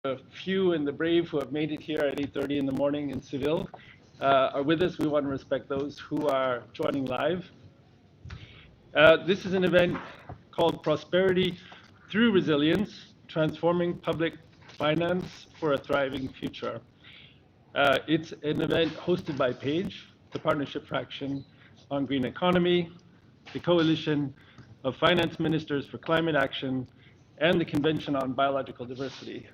The few and the brave who have made it here at 8:30 in the morning in Seville are with us. We want to respect those who are joining live. This is an event called Prosperity Through Resilience, Transforming Public Finance for a Thriving Future. It's an event hosted by PAGE, the Partnership for Action on Green Economy, the Coalition of Finance Ministers for Climate Action, and the Convention on Biological Diversity.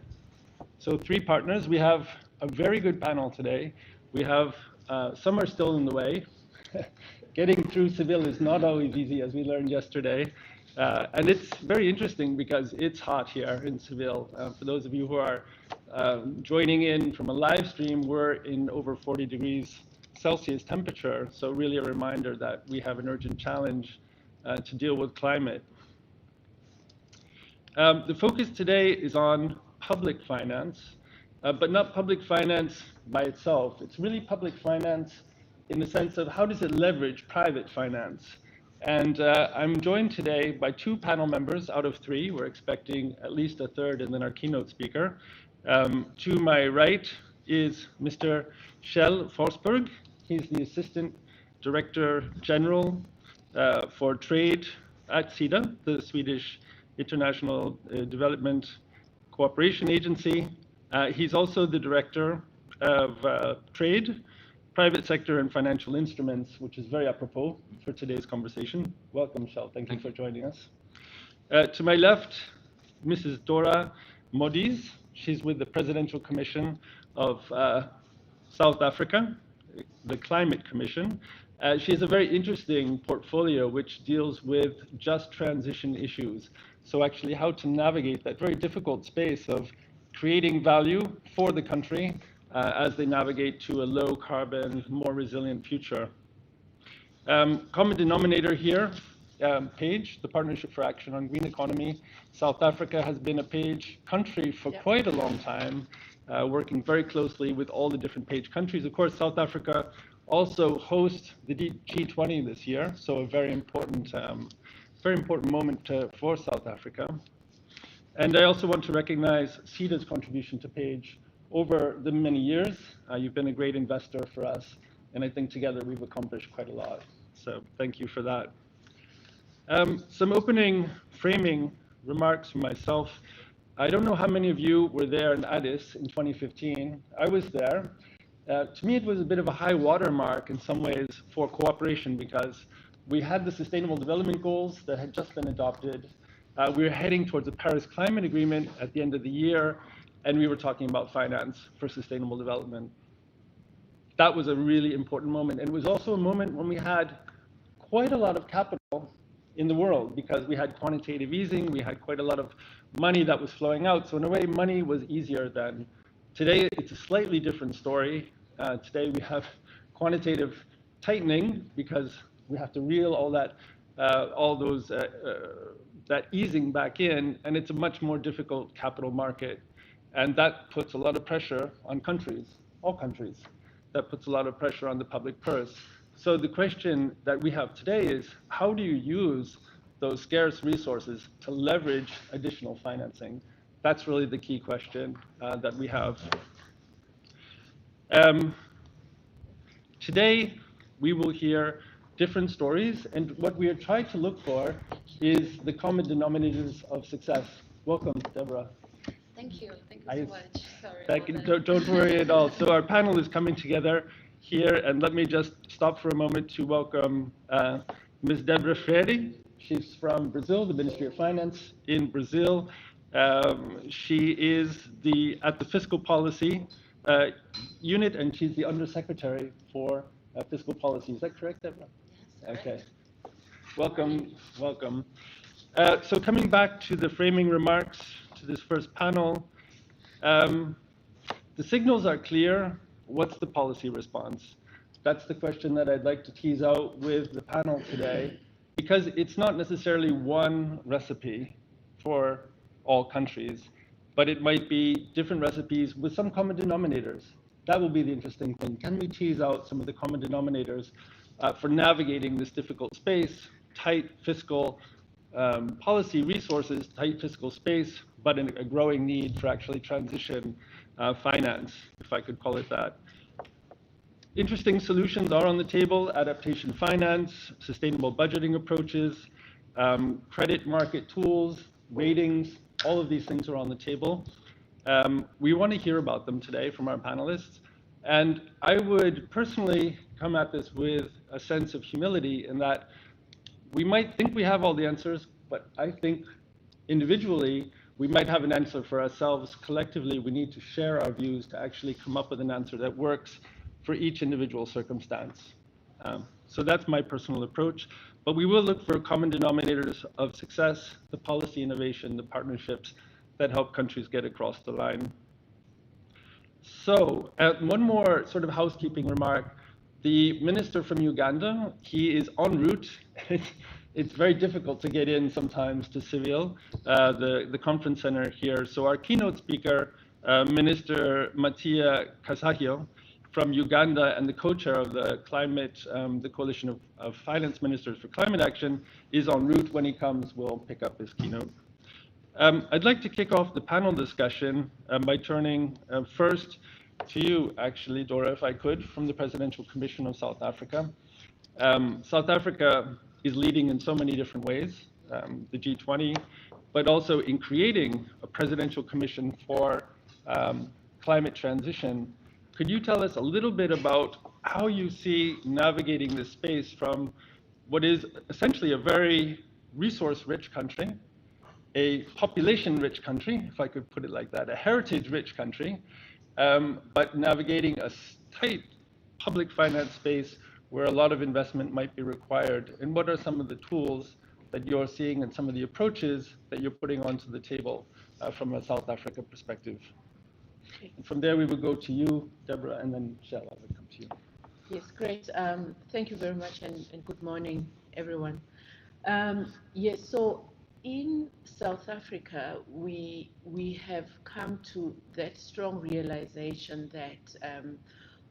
So 3 partners. We have a very good panel today. We have, some are still in the way. Getting through Seville is not always easy, as we learned yesterday. And it's very interesting because it's hot here in Seville. For those of you who are joining in from a live stream, we're in over 40 degrees Celsius temperature. So really a reminder that we have an urgent challenge to deal with climate. The focus today is on public finance, but not public finance by itself. It's really public finance in the sense of how does it leverage private finance? And I'm joined today by 2 panel members out of 3. We're expecting at least a third, and then our keynote speaker. To my right is Mr. Kjell Forsberg. He's the Assistant Director General for Trade at SIDA, the Swedish International Development Cooperation Agency. He's also the Director of Trade, Private Sector and Financial Instruments, which is very apropos for today's conversation. Welcome, Kjell. Thank you for joining us. To my left, Mrs. Dora Modiz. She's with the Presidential Commission of South Africa, the Climate Commission. She has a very interesting portfolio which deals with just transition issues. So actually how to navigate that very difficult space of creating value for the country as they navigate to a low carbon, more resilient future. Common denominator here, PAGE, the Partnership for Action on Green Economy. South Africa has been a PAGE country for quite a long time, working very closely with all the different PAGE countries. Of course, South Africa also hosts the G20 this year, so a very important moment for South Africa. And I also want to recognize SIDA's contribution to PAGE over the many years. You've been a great investor for us, and I think together we've accomplished quite a lot. So thank you for that. Some opening framing remarks from myself. I don't know how many of you were there in Addis in 2015. I was there. To me, it was a bit of a high watermark in some ways for cooperation because we had the Sustainable Development Goals that had just been adopted. We were heading towards a Paris Climate Agreement at the end of the year, and we were talking about finance for sustainable development. That was a really important moment. And it was also a moment when we had quite a lot of capital in the world because we had quantitative easing, we had quite a lot of money that was flowing out. So in a way, money was easier then. Today, it's a slightly different story. Today, we have quantitative tightening because we have to reel all that, that easing back in, and it's a much more difficult capital market. And that puts a lot of pressure on countries, all countries. That puts a lot of pressure on the public purse. So the question that we have today is, how do you use those scarce resources to leverage additional financing? That's really the key question that we have. Today, we will hear different stories, and what we are trying to look for is the common denominators of success. Welcome, Deborah. Thank you so much. Sorry. Don't worry at all. So our panel is coming together here, and let me just stop for a moment to welcome Ms. Débora Freire. She's from Brazil, the Ministry of Finance in Brazil. She is at the Fiscal Policy Unit, and she's the Undersecretary for Fiscal Policy. Is that correct, Deborah? Yes. Okay. Welcome. So coming back to the framing remarks to this first panel, the signals are clear. What's the policy response? That's the question that I'd like to tease out with the panel today, because it's not necessarily one recipe for all countries, but it might be different recipes with some common denominators. That will be the interesting thing. Can we tease out some of the common denominators for navigating this difficult space, tight fiscal policy resources, tight fiscal space, but a growing need for actually transition finance, if I could call it that. Interesting solutions are on the table: adaptation finance, sustainable budgeting approaches, credit market tools, ratings. All of these things are on the table. We want to hear about them today from our panelists. And I would personally come at this with a sense of humility in that we might think we have all the answers, but I think individually we might have an answer for ourselves. Collectively, we need to share our views to actually come up with an answer that works for each individual circumstance. So that's my personal approach. But we will look for common denominators of success, the policy innovation, the partnerships that help countries get across the line. So one more sort of housekeeping remark. The minister from Uganda, he is en route. It's very difficult to get in sometimes to Seville, the conference center here. So our keynote speaker, Minister Mattia Kasahio from Uganda and the co-chair of the the Coalition of Finance Ministers for Climate Action, is en route. When he comes, we'll pick up his keynote. I'd like to kick off the panel discussion by turning first to you, actually, Dora, if I could, from the Presidential Commission of South Africa. South Africa is leading in so many different ways, the G20, but also in creating a Presidential Commission for Climate Transition. Could you tell us a little bit about how you see navigating this space from what is essentially a very resource-rich country, a population-rich country, if I could put it like that, a heritage-rich country, but navigating a tight public finance space where a lot of investment might be required? And what are some of the tools that you're seeing and some of the approaches that you're putting onto the table from a South Africa perspective? And from there, we will go to you, Deborah, and then Shell, I will come to you. Yes, great. Thank you very much, and good morning, everyone. Yes, so in South Africa, we have come to that strong realization that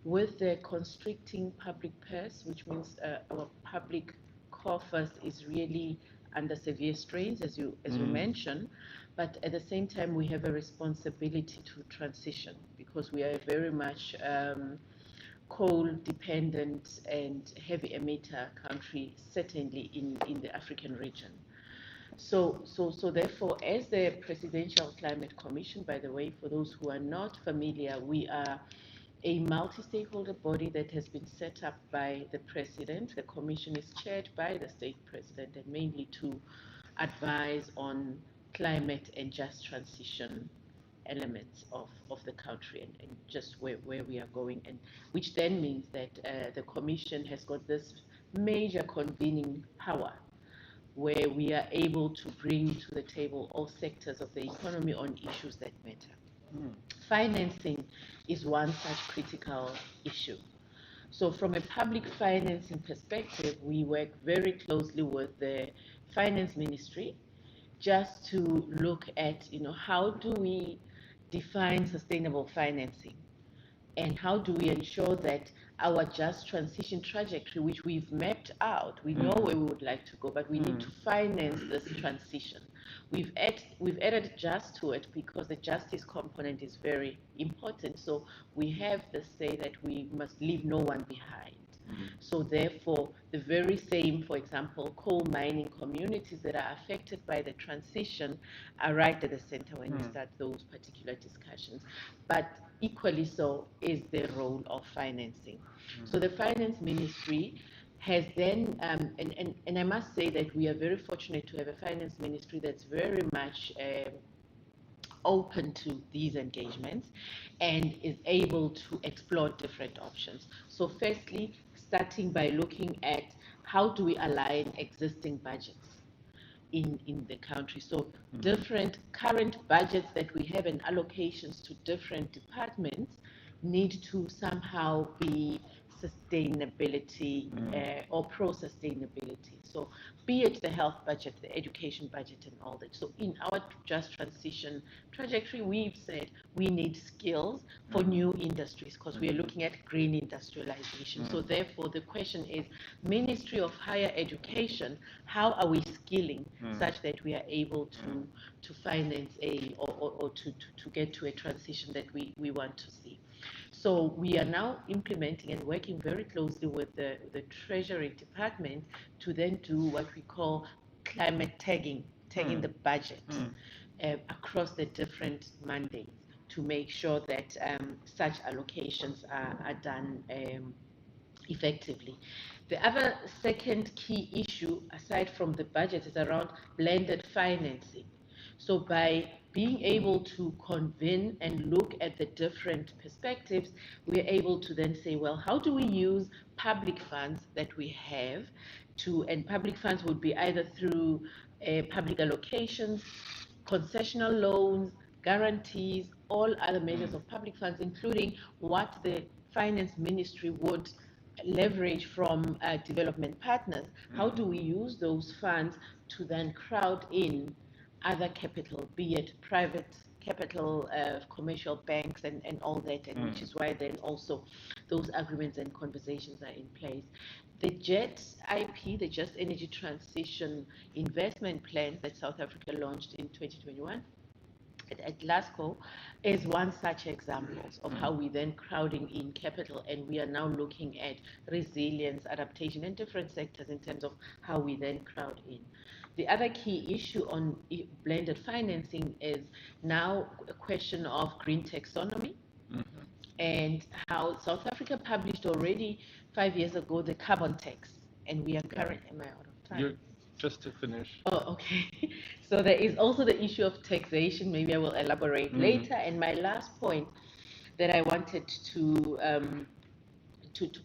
with the constricting public purse, which means our public coffers is really under severe strains, as you mentioned, but at the same time, we have a responsibility to transition because we are very much coal-dependent and heavy emitter country, certainly in the African region. So therefore, as the Presidential Climate Commission, by the way, for those who are not familiar, we are a multi-stakeholder body that has been set up by the President. The Commission is chaired by the State President and mainly to advise on climate and just transition elements of the country and just where we are going, and which then means that the Commission has got this major convening power where we are able to bring to the table all sectors of the economy on issues that matter. Financing is one such critical issue. So from a public financing perspective, we work very closely with the Finance Ministry just to look at, how do we define sustainable financing? And how do we ensure that our just transition trajectory, which we've mapped out, we know where we would like to go, but we need to finance this transition. We've added just to it because the justice component is very important. So we have this say that we must leave no one behind. So therefore, the very same, for example, coal mining communities that are affected by the transition are right at the center when we start those particular discussions. But equally so is the role of financing. So the Finance Ministry has then, and I must say that we are very fortunate to have a Finance Ministry that's very much open to these engagements and is able to explore different options. So firstly, starting by looking at how do we align existing budgets in the country. So different current budgets that we have and allocations to different departments need to somehow be sustainability or pro-sustainability. So be it the health budget, the education budget, and all that. So in our just transition trajectory, we've said we need skills for new industries because we are looking at green industrialization. So therefore, the question is, Ministry of Higher Education, how are we skilling such that we are able to finance or to get to a transition that we want to see? So we are now implementing and working very closely with the Treasury Department to then do what we call climate tagging the budget across the different mandates to make sure that such allocations are done effectively. The other second key issue, aside from the budget, is around blended financing. So by being able to convene and look at the different perspectives, we're able to then say, well, how do we use public funds that we have to, and public funds would be either through public allocations, concessional loans, guarantees, all other measures of public funds, including what the finance ministry would leverage from development partners. How do we use those funds to then crowd in other capital, be it private capital, commercial banks, and all that, and which is why then also those agreements and conversations are in place. The JET IP, the Just Energy Transition Investment Plan that South Africa launched in 2021 at Glasgow is one such example of how we then crowding in capital, and we are now looking at resilience, adaptation in different sectors in terms of how we then crowd in. The other key issue on blended financing is now a question of green taxonomy and how South Africa published already 5 years ago the carbon tax, and we are currently, am I out of time? Just to finish. Oh, okay. So there is also the issue of taxation. Maybe I will elaborate later. And my last point that I wanted to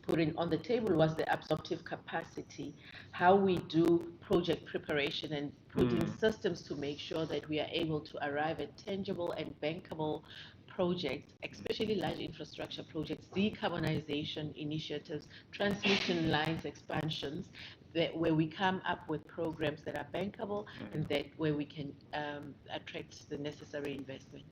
put in on the table was the absorptive capacity, how we do project preparation and put in systems to make sure that we are able to arrive at tangible and bankable projects, especially large infrastructure projects, decarbonization initiatives, transmission lines expansions, where we come up with programs that are bankable and that where we can attract the necessary investment.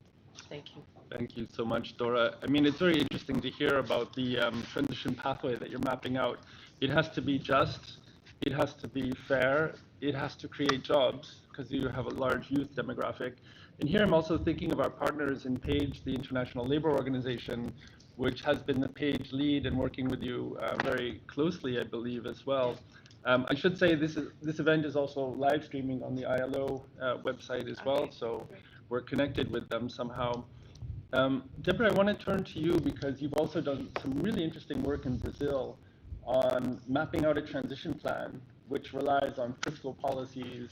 Thank you. Thank you so much, Dora. I mean, it's very interesting to hear about the transition pathway that you're mapping out. It has to be just, it has to be fair, it has to create jobs, because you have a large youth demographic. And here I'm also thinking of our partners in PAGE, the International Labour Organization, which has been the PAGE lead and working with you very closely, I believe, as well. I should say this event is also live streaming on the ILO website as well, so we're connected with them somehow. Deborah, I want to turn to you because you've also done some really interesting work in Brazil on mapping out a transition plan, which relies on fiscal policies,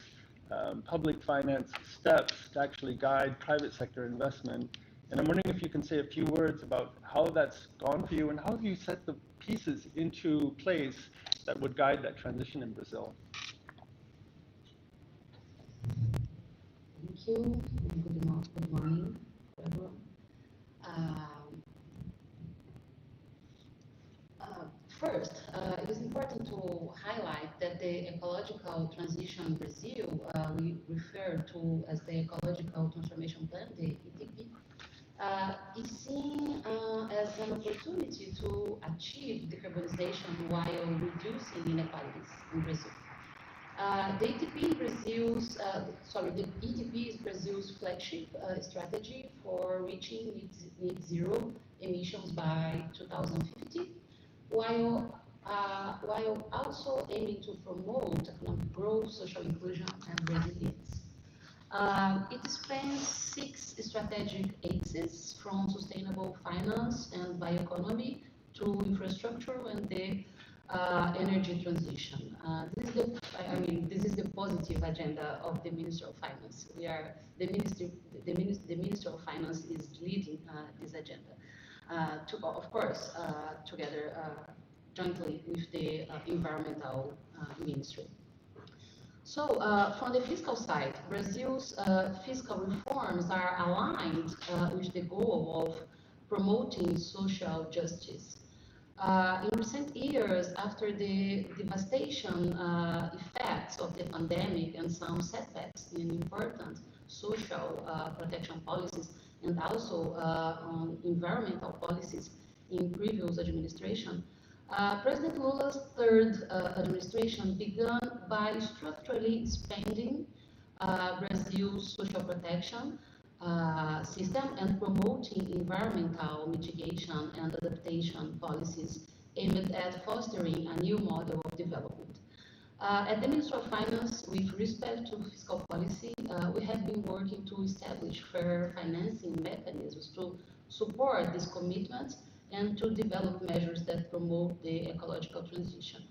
public finance steps to actually guide private sector investment. And I'm wondering if you can say a few words about how that's gone for you and how have you set the pieces into place that would guide that transition in Brazil. Thank you. Good morning, everyone. First, it is important to highlight that the ecological transition in Brazil, we refer to as the Ecological Transformation Plan, the ETP, is seen as an opportunity to achieve decarbonization while reducing inequalities in Brazil. The ETP in Brazil's, the ETP is Brazil's flagship strategy for reaching net zero emissions by 2050, while also aiming to promote economic growth, social inclusion, and resilience. It spans 6 strategic axes, from sustainable finance and bioeconomy to infrastructure and the energy transition. This is the positive agenda of the Minister of Finance. The Minister of Finance is leading this agenda, of course, together jointly with the Environmental Ministry. So, from the fiscal side, Brazil's fiscal reforms are aligned with the goal of promoting social justice. In recent years, after the devastation effects of the pandemic and some setbacks in important social protection policies and also on environmental policies in previous administration, President Lula's third administration began by structurally expanding Brazil's social protection system and promoting environmental mitigation and adaptation policies aimed at fostering a new model of development. At the Ministry of Finance, with respect to fiscal policy, we have been working to establish fair financing mechanisms to support these commitments and to develop measures that promote the ecological transition.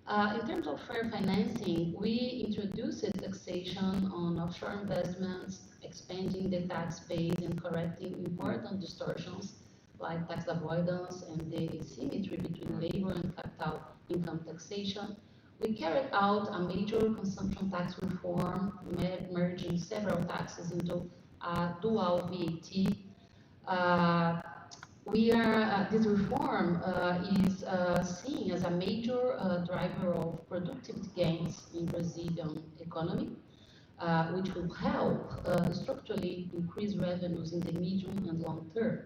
In terms of fair financing, we introduced taxation on offshore investments, expanding the tax base and correcting important distortions like tax avoidance and the asymmetry between labor and capital income taxation. We carried out a major consumption tax reform, merging several taxes into a dual VAT. This reform is seen as a major driver of productivity gains in Brazilian economy, which will help structurally increase revenues in the medium and long term.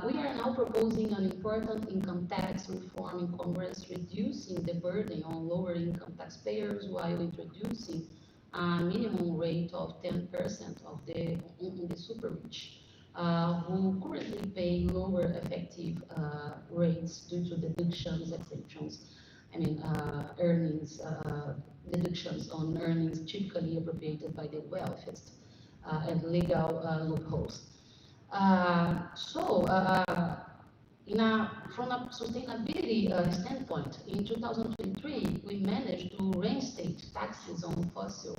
We are now proposing an important income tax reform in Congress, reducing the burden on lower income taxpayers while introducing a minimum rate of 10% on the super rich, who currently pay lower effective rates due to deductions, exemptions, earnings, deductions on earnings typically appropriated by the wealthiest, and legal loopholes. From a sustainability standpoint, in 2023, we managed to reinstate taxes on fossil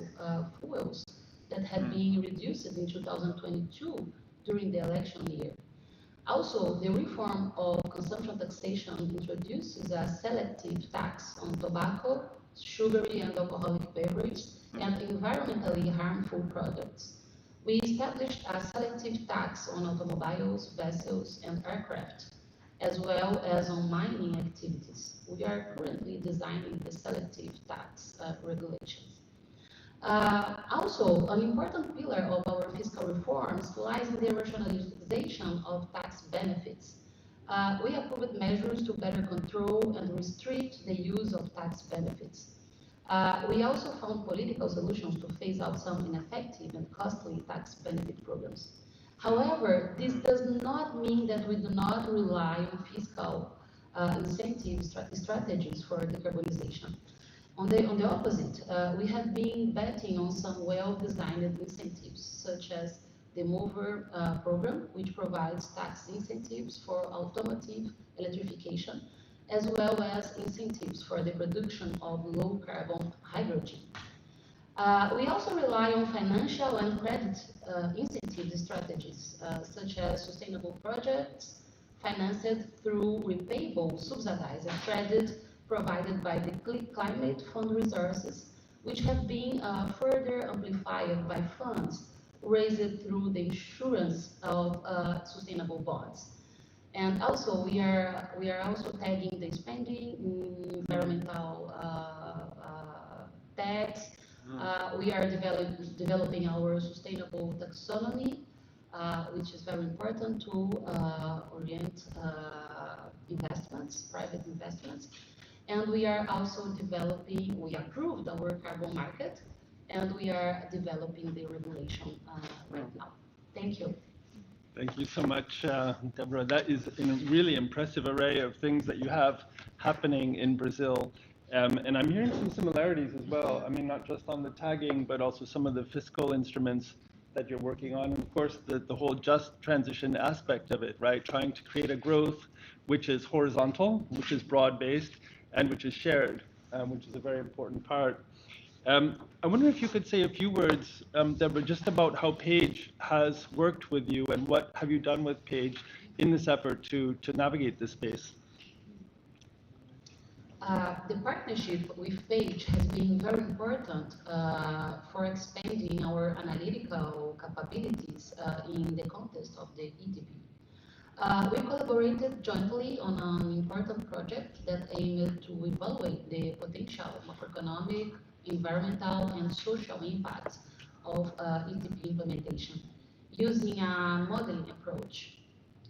fuels that had been reduced in 2022 during the election year. Also, the reform of consumption taxation introduces a selective tax on tobacco, sugary and alcoholic beverages, and environmentally harmful products. We established a selective tax on automobiles, vessels, and aircraft, as well as on mining activities. We are currently designing the selective tax regulations. Also, an important pillar of our fiscal reforms lies in the rationalization of tax benefits. We approved measures to better control and restrict the use of tax benefits. We also found political solutions to phase out some ineffective and costly tax benefit programs. However, this does not mean that we do not rely on fiscal incentive strategies for decarbonization. On the opposite, we have been betting on some well-designed incentives, such as the MOVER program, which provides tax incentives for automotive electrification, as well as incentives for the production of low-carbon hydrogen. We also rely on financial and credit incentive strategies, such as sustainable projects financed through repayable subsidized credit provided by the climate fund resources, which have been further amplified by funds raised through the issuance of sustainable bonds. And also, we are also tagging the spending in environmental tax. We are developing our sustainable taxonomy, which is very important to orient investments, private investments. And we are also developing, we approved our carbon market, and we are developing the regulation right now. Thank you. Thank you so much, Deborah. That is a really impressive array of things that you have happening in Brazil. And I'm hearing some similarities as well. I mean, not just on the tagging, but also some of the fiscal instruments that you're working on. And of course, the whole just transition aspect of it, right? Trying to create a growth which is horizontal, which is broad-based, and which is shared, which is a very important part. I wonder if you could say a few words, Deborah, just about how Page has worked with you and what have you done with Page in this effort to navigate this space? The partnership with Page has been very important for expanding our analytical capabilities in the context of the ETP. We collaborated jointly on an important project that aimed to evaluate the potential macroeconomic, environmental, and social impacts of ETP implementation using a modeling approach.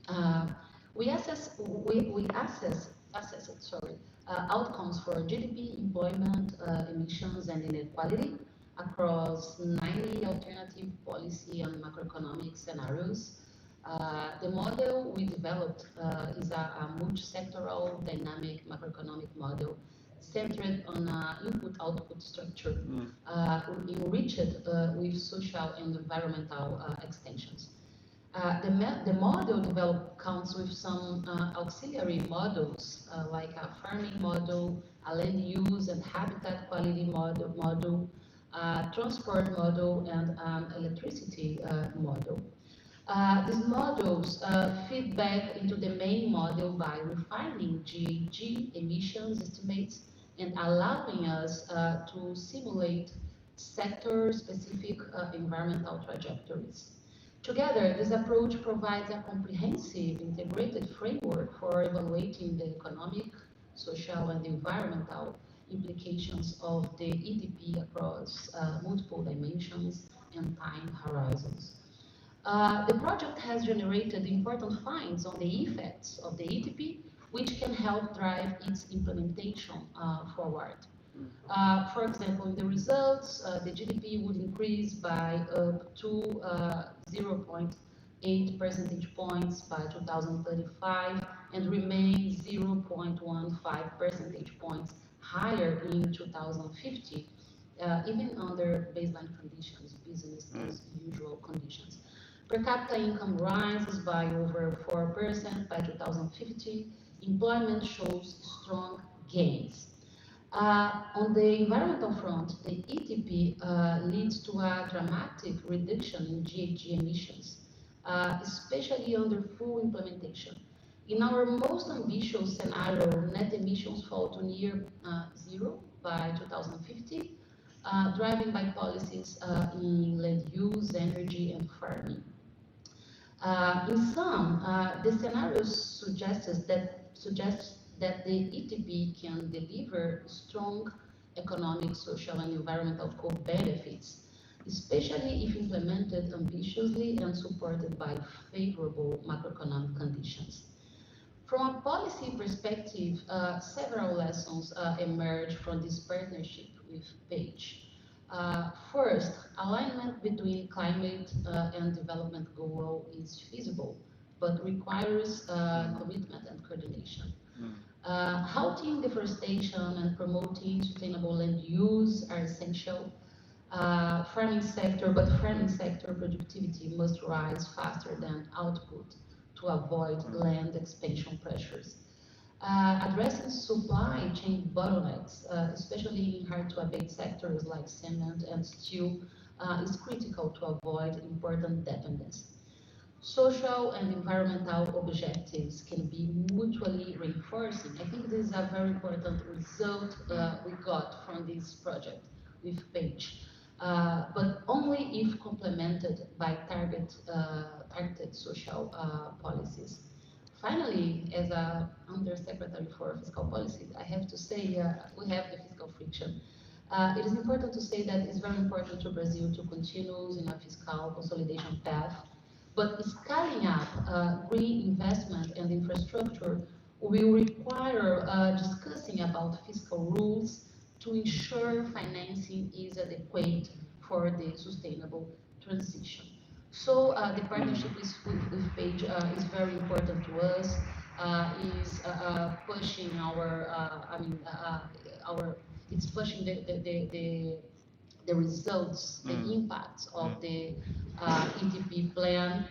Uh, we assessed outcomes for GDP, employment, emissions, and inequality across 90 alternative policy and macroeconomic scenarios. The model we developed is a multi-sectoral dynamic macroeconomic model centered on input-output structure, enriched with social and environmental extensions. The model developed comes with some auxiliary models like a farming model, a land use and habitat quality model, transport model, and an electricity model. These models feed back into the main model by refining GHG emissions estimates and allowing us to simulate sector-specific environmental trajectories. Together, this approach provides a comprehensive, integrated framework for evaluating the economic, social, and environmental implications of the EDP across multiple dimensions and time horizons. The project has generated important finds on the effects of the ETP, which can help drive its implementation forward. For example, in the results, the GDP would increase by up to 0.8 percentage points by 2035 and remain 0.15 percentage points higher in 2050, even under baseline conditions, business as usual conditions. Per capita income rises by over 4% by 2050. Employment shows strong gains. On the environmental front, the ETP leads to a dramatic reduction in GHG emissions, especially under full implementation. In our most ambitious scenario, net emissions fall to near zero by 2050, driven by policies in land use, energy, and farming. In some, the scenarios suggest that the ETP can deliver strong economic, social, and environmental co-benefits, especially if implemented ambitiously and supported by favorable macroeconomic conditions. From a policy perspective, several lessons emerge from this partnership with PAGE. First, alignment between climate and development goal is feasible, but requires commitment and coordination. Halting deforestation and promoting sustainable land use are essential. Farming sector productivity must rise faster than output to avoid land expansion pressures. Addressing supply chain bottlenecks, especially in hard-to-abate sectors like cement and steel, is critical to avoid important dependence. Social and environmental objectives can be mutually reinforcing. I think this is a very important result we got from this project with PAGE, but only if complemented by targeted social policies. Finally, as a Undersecretary for Fiscal Policy, I have to say we have the fiscal friction. It is important to say that it's very important to Brazil to continue in a fiscal consolidation path, but scaling up green investment and infrastructure will require discussing about fiscal rules to ensure financing is adequate for the sustainable transition. So the partnership with PAGE is very important to us. Is pushing it's pushing the results, the impacts of the ETP plan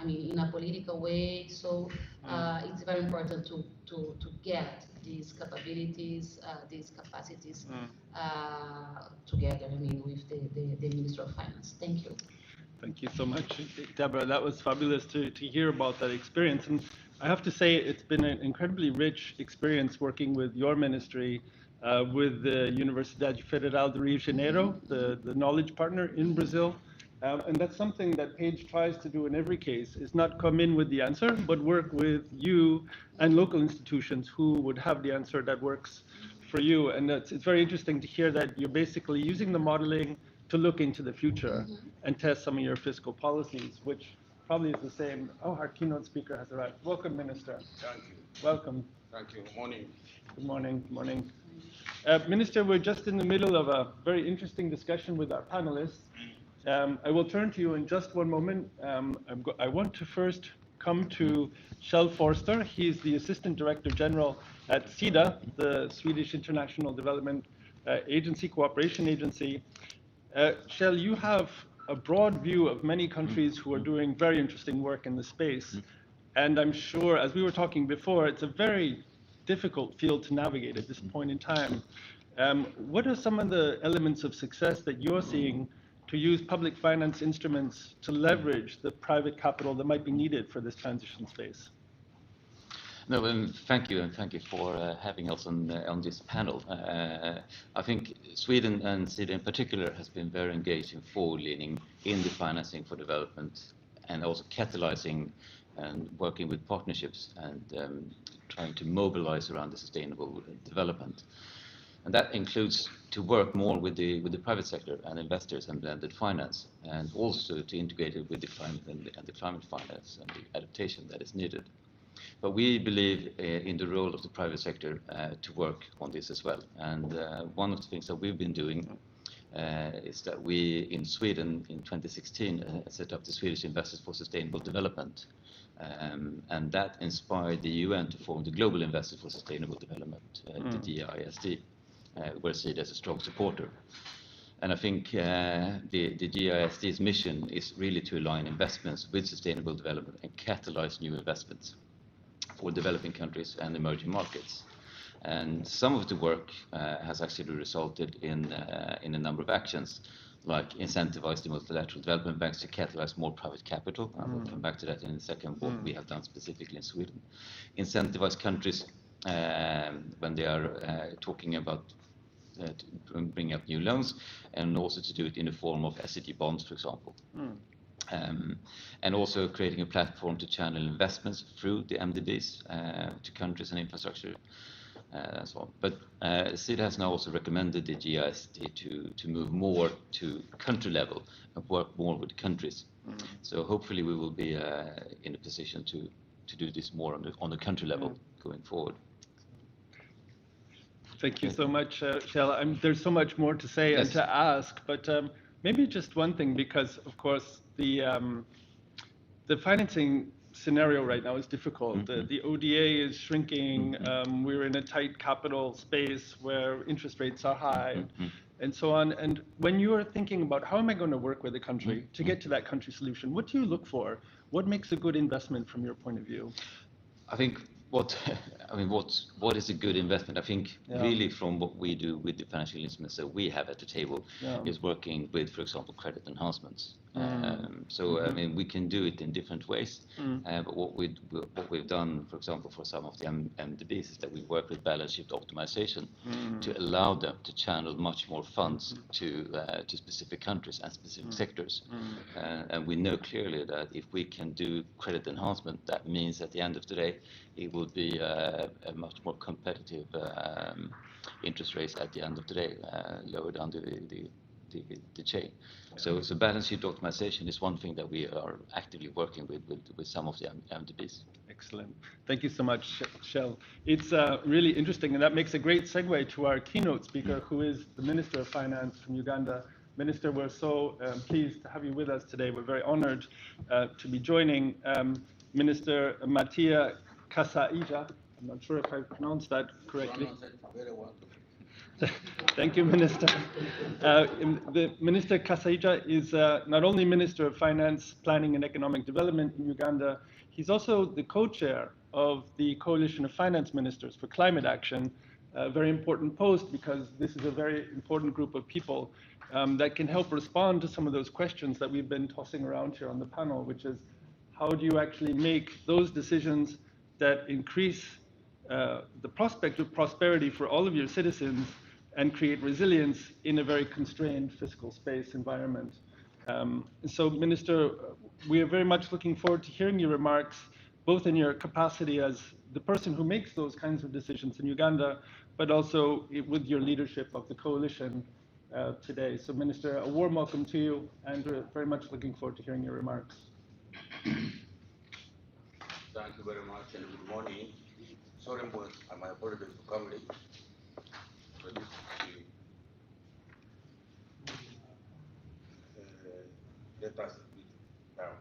in a political way. So it's very important to get these capabilities, these capacities together, with the Minister of Finance. Thank you. Thank you so much, Deborah. That was fabulous to hear about that experience. And I have to say, it's been an incredibly rich experience working with your ministry, with the Universidade Federal de Rio de Janeiro, the knowledge partner in Brazil, And that's something that Page tries to do in every case, is not come in with the answer, but work with you and local institutions who would have the answer that works for you. And it's very interesting to hear that you're basically using the modeling to look into the future and test some of your fiscal policies, which probably is the same. Oh, our keynote speaker has arrived. Welcome, Minister. Thank you. Welcome. Thank you. Good morning. Good morning. Good morning. Minister, we're just in the middle of a very interesting discussion with our panelists. I will turn to you in just one moment. I want to first come to Kjell Forster. He's the Assistant Director General at SIDA, the Swedish International Development Agency, Cooperation Agency. Kjell, you have a broad view of many countries who are doing very interesting work in the space. And I'm sure, as we were talking before, it's a very difficult field to navigate at this point in time. What are some of the elements of success that you're seeing to use public finance instruments to leverage the private capital that might be needed for this transition space? No, thank you, and thank you for having us on this panel. I think Sweden and SIDA in particular has been very engaged in forward-leaning in the financing for development, and also catalyzing and working with partnerships and trying to mobilize around the sustainable development. And that includes to work more with the private sector and investors and blended finance, and also to integrate it with the climate and the climate finance and the adaptation that is needed. But we believe in the role of the private sector to work on this as well. And one of the things that we've been doing is that we, in Sweden, in 2016, set up the Swedish Investors for Sustainable Development. And that inspired the UN to form the Global Investors for Sustainable Development, the GISD, where SIDA is a strong supporter. And I think the GISD's mission is really to align investments with sustainable development and catalyze new investments for developing countries and emerging markets. And some of the work has actually resulted in a number of actions, like incentivize the multilateral development banks to catalyze more private capital. I will come back to that in a second, what we have done specifically in Sweden. Incentivize countries when they are talking about bringing up new loans, and also to do it in the form of SED bonds, for example. And also creating a platform to channel investments through the MDBs to countries and infrastructure. And so on. But SIDA has now also recommended the GISD to move more to country level and work more with countries. So hopefully we will be in a position to do this more on the country level going forward. Thank you so much, Kjell. There's so much more to say and to ask, but maybe just one thing, because of course the financing scenario right now is difficult. The ODA is shrinking. We're in a tight capital space where interest rates are high, and so on. And when you are thinking about how am I going to work with a country to get to that country solution, what do you look for? What makes a good investment from your point of view? I think what is a good investment? I think really from what we do with the financial instruments that we have at the table is working with, for example, credit enhancements. So I mean, we can do it in different ways. But what we've done, for example, for some of the MDBs, is that we work with balance sheet optimization to allow them to channel much more funds to specific countries and specific sectors. And we know clearly that if we can do credit enhancement, that means at the end of the day, it will be a much more competitive interest rates at the end of the day, lower down the chain. So balance sheet optimization is one thing that we are actively working with some of the MDBs. Excellent. Thank you so much, Kjell. It's really interesting, and that makes a great segue to our keynote speaker, who is the Minister of Finance from Uganda. Minister, we're so pleased to have you with us today. We're very honored to be joining Minister Mattia Kasaija. I'm not sure if I pronounced that correctly. Very well. Thank you, Minister. The Minister Kasaija is not only Minister of Finance, Planning and Economic Development in Uganda, he's also the co-chair of the Coalition of Finance Ministers for Climate Action, a very important post because this is a very important group of people that can help respond to some of those questions that we've been tossing around here on the panel, which is how do you actually make those decisions that increase the prospect of prosperity for all of your citizens and create resilience in a very constrained fiscal space environment. So, Minister, we are very much looking forward to hearing your remarks, both in your capacity as the person who makes those kinds of decisions in Uganda, but also with your leadership of the coalition today. So, Minister, a warm welcome to you, and we're very much looking forward to hearing your remarks. Thank you very much, and good morning. Sorry, my apologies for coming late. But this let us put it down.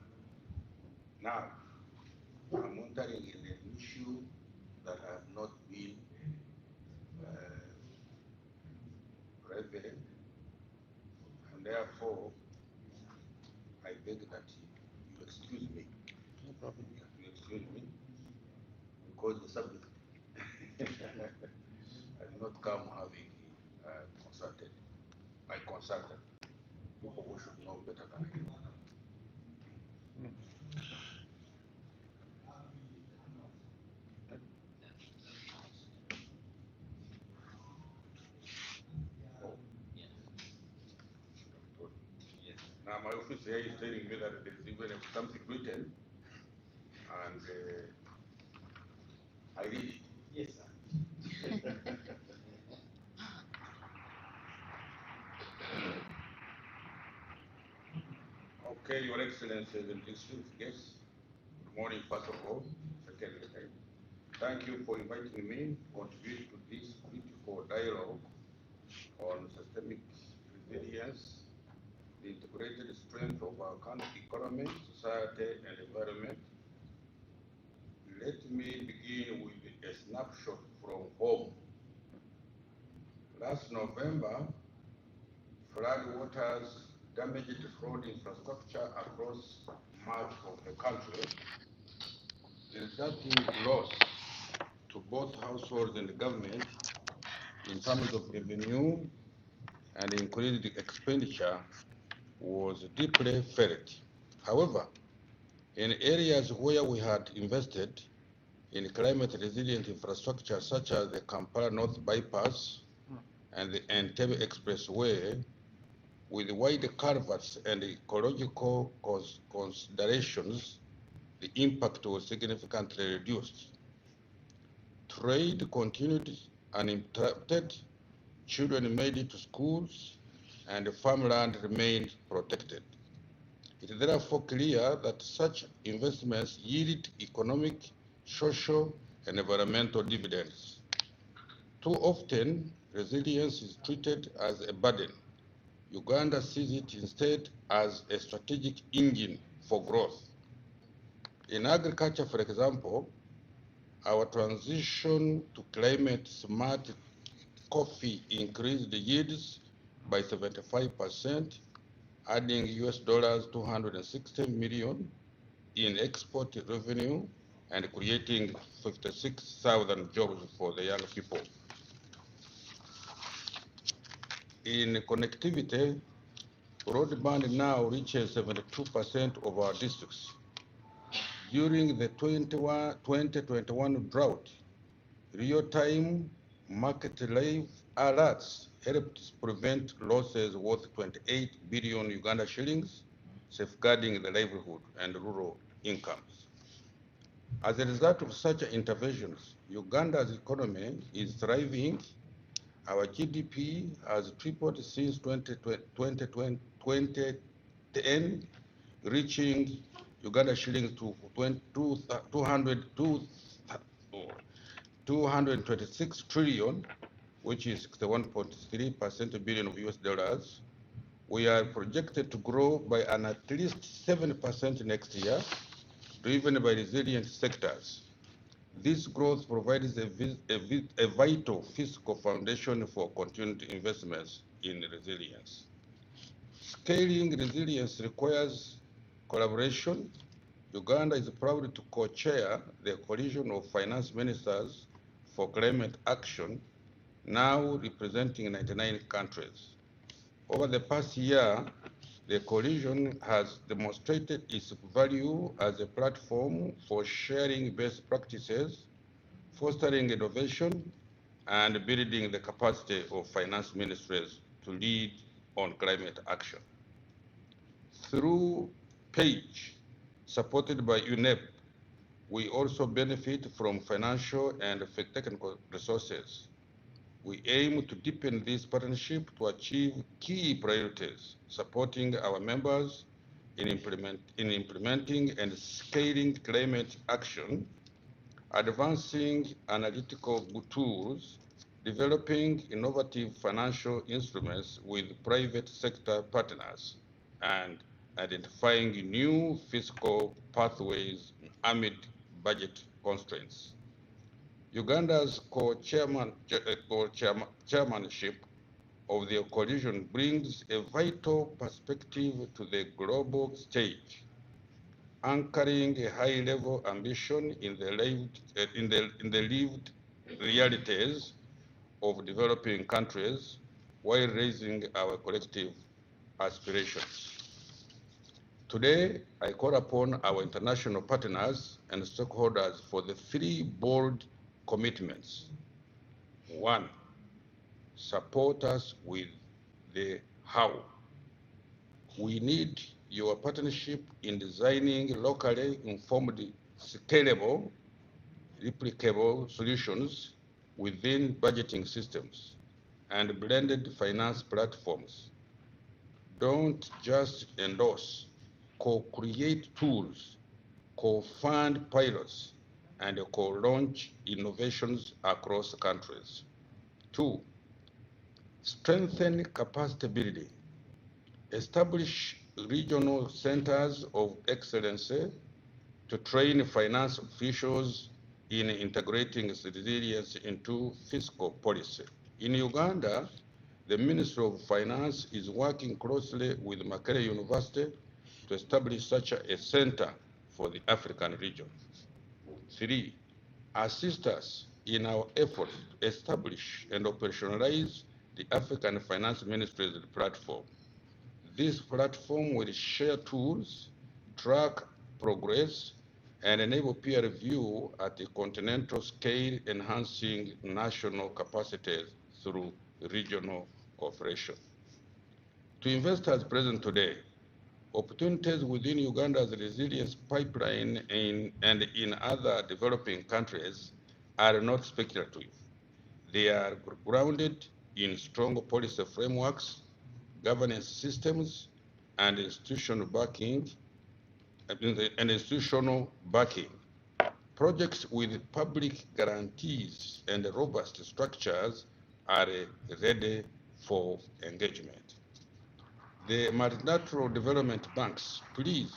Now, I'm entering in an issue that has not been prevalent, and therefore, I beg that you excuse me. No problem. You excuse me, because the subject has not come having consulted. I consulted people who should know better than I do. Now my office here is telling me that there is even something written, and I read it. Yes, sir. Okay, Your Excellency, the distinguished guests. Good morning, first of all. Secondly, thank you for inviting me to contribute to this critical dialogue on systemic resilience, the integrated strength of our country economy, society, and environment. Let me begin with a snapshot from home. Last November, flood waters damaged road infrastructure across much of the country, resulting loss to both households and government in terms of revenue and increased expenditure was deeply felt. However, in areas where we had invested in climate resilient infrastructure such as the Kampala North Bypass and the Entebbe Expressway, with wide culverts and ecological considerations, the impact was significantly reduced. Trade continued uninterrupted, children made it to schools, and farmland remained protected. It is therefore clear that such investments yield economic, social, and environmental dividends. Too often, resilience is treated as a burden. Uganda sees it instead as a strategic engine for growth. In agriculture, for example, our transition to climate-smart coffee increased the yields by 75%, adding US dollars 260 million in export revenue and creating 56,000 jobs for the young people. In connectivity, broadband now reaches 72% of our districts. During the 2021 drought, real-time market live alerts helped prevent losses worth 28 billion Uganda shillings, safeguarding the livelihood and rural incomes. As a result of such interventions, Uganda's economy is thriving. Our GDP has tripled since 2010, reaching Uganda shillings to 226 trillion, which is 61.3% billion of US dollars. We are projected to grow by at least 7% next year, driven by resilient sectors. This growth provides a vital fiscal foundation for continued investments in resilience. Scaling resilience requires collaboration. Uganda is proud to co-chair the Coalition of Finance Ministers for Climate Action, now representing 99 countries. Over the past year, the coalition has demonstrated its value as a platform for sharing best practices, fostering innovation, and building the capacity of finance ministries to lead on climate action. Through PAGE, supported by UNEP, we also benefit from financial and technical resources. We aim to deepen this partnership to achieve key priorities, supporting our members in implementing and scaling climate action, advancing analytical tools, developing innovative financial instruments with private sector partners, and identifying new fiscal pathways amid budget constraints. Uganda's chairmanship of the coalition brings a vital perspective to the global stage, anchoring a high-level ambition in the lived realities of developing countries while raising our collective aspirations. Today, I call upon our international partners and stakeholders for the three bold commitments. One, support us with the how. We need your partnership in designing locally informed, scalable, replicable solutions within budgeting systems and blended finance platforms. Don't just endorse, co-create tools, co-fund pilots, and co-launch innovations across countries. Two, strengthen capacity building. Establish regional centers of excellence to train finance officials in integrating resilience into fiscal policy. In Uganda, the Ministry of Finance is working closely with Makerere University to establish such a center for the African region. Three, assist us in our effort to establish and operationalize the African Finance Ministries platform. This platform will share tools, track progress, and enable peer review at the continental scale, enhancing national capacities through regional cooperation. To investors present today, opportunities within Uganda's resilience pipeline and in other developing countries are not speculative. They are grounded in strong policy frameworks, governance systems, and institutional backing. Projects with public guarantees and robust structures are ready for engagement. The multilateral development banks, please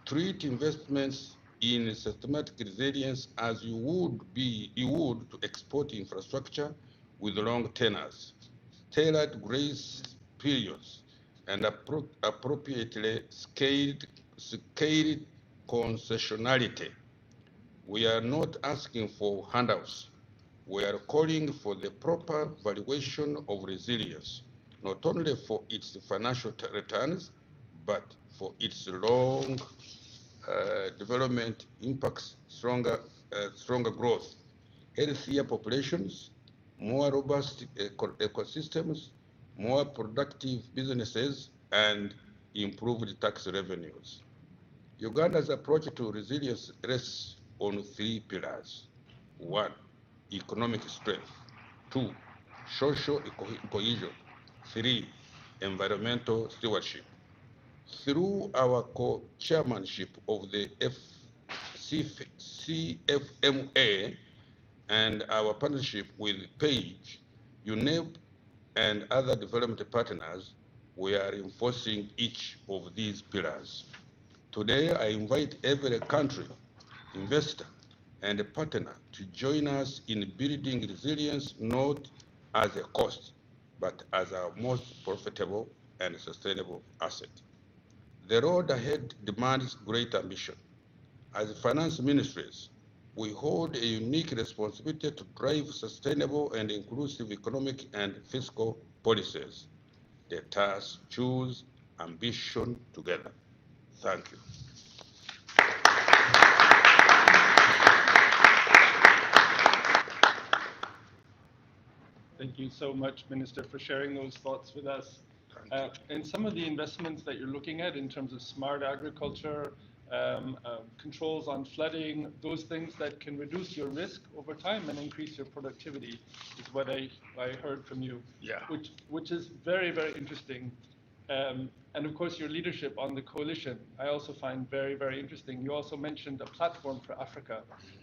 treat investments in systematic resilience as you would to export infrastructure with long tenors, tailored grace periods, and appropriately scaled concessionality. We are not asking for handouts. We are calling for the proper valuation of resilience, not only for its financial returns, but for its long development impacts, stronger growth, healthier populations, more robust ecosystems, more productive businesses, and improved tax revenues. Uganda's approach to resilience rests on three pillars. One, economic strength. Two, social cohesion. Three, environmental stewardship. Through our co-chairmanship of the CFMCA and our partnership with PAGE, UNEP, and other development partners, we are reinforcing each of these pillars. Today, I invite every country, investor, and partner to join us in building resilience not as a cost, but as our most profitable and sustainable asset. The road ahead demands great ambition. As finance ministries, we hold a unique responsibility to drive sustainable and inclusive economic and fiscal policies. Let us choose ambition together. Thank you. Thank you so much, Minister, for sharing those thoughts with us. And some of the investments that you're looking at in terms of smart agriculture, controls on flooding, those things that can reduce your risk over time and increase your productivity is what I heard from you. Yeah. Which is very, very interesting. And of course, your leadership on the coalition, I also find very, very interesting. You also mentioned a platform for Africa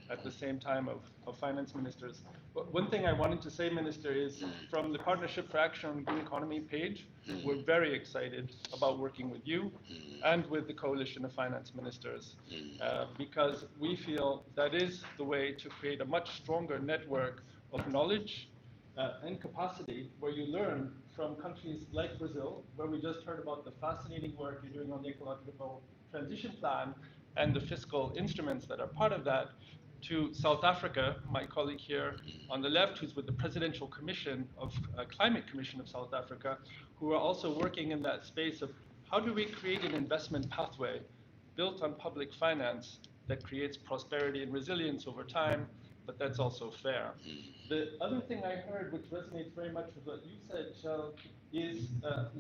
at the same time of finance ministers. But one thing I wanted to say, Minister, is from the Partnership for Action on the Green Economy page, we're very excited about working with you and with the coalition of finance ministers because we feel that is the way to create a much stronger network of knowledge and capacity where you learn from countries like Brazil, where we just heard about the fascinating work you're doing on the ecological transition plan and the fiscal instruments that are part of that, to South Africa, my colleague here on the left, who's with the Presidential Commission of Climate Commission of South Africa, who are also working in that space of how do we create an investment pathway built on public finance that creates prosperity and resilience over time, but that's also fair. The other thing I heard, which resonates very much with what you said, Shell, is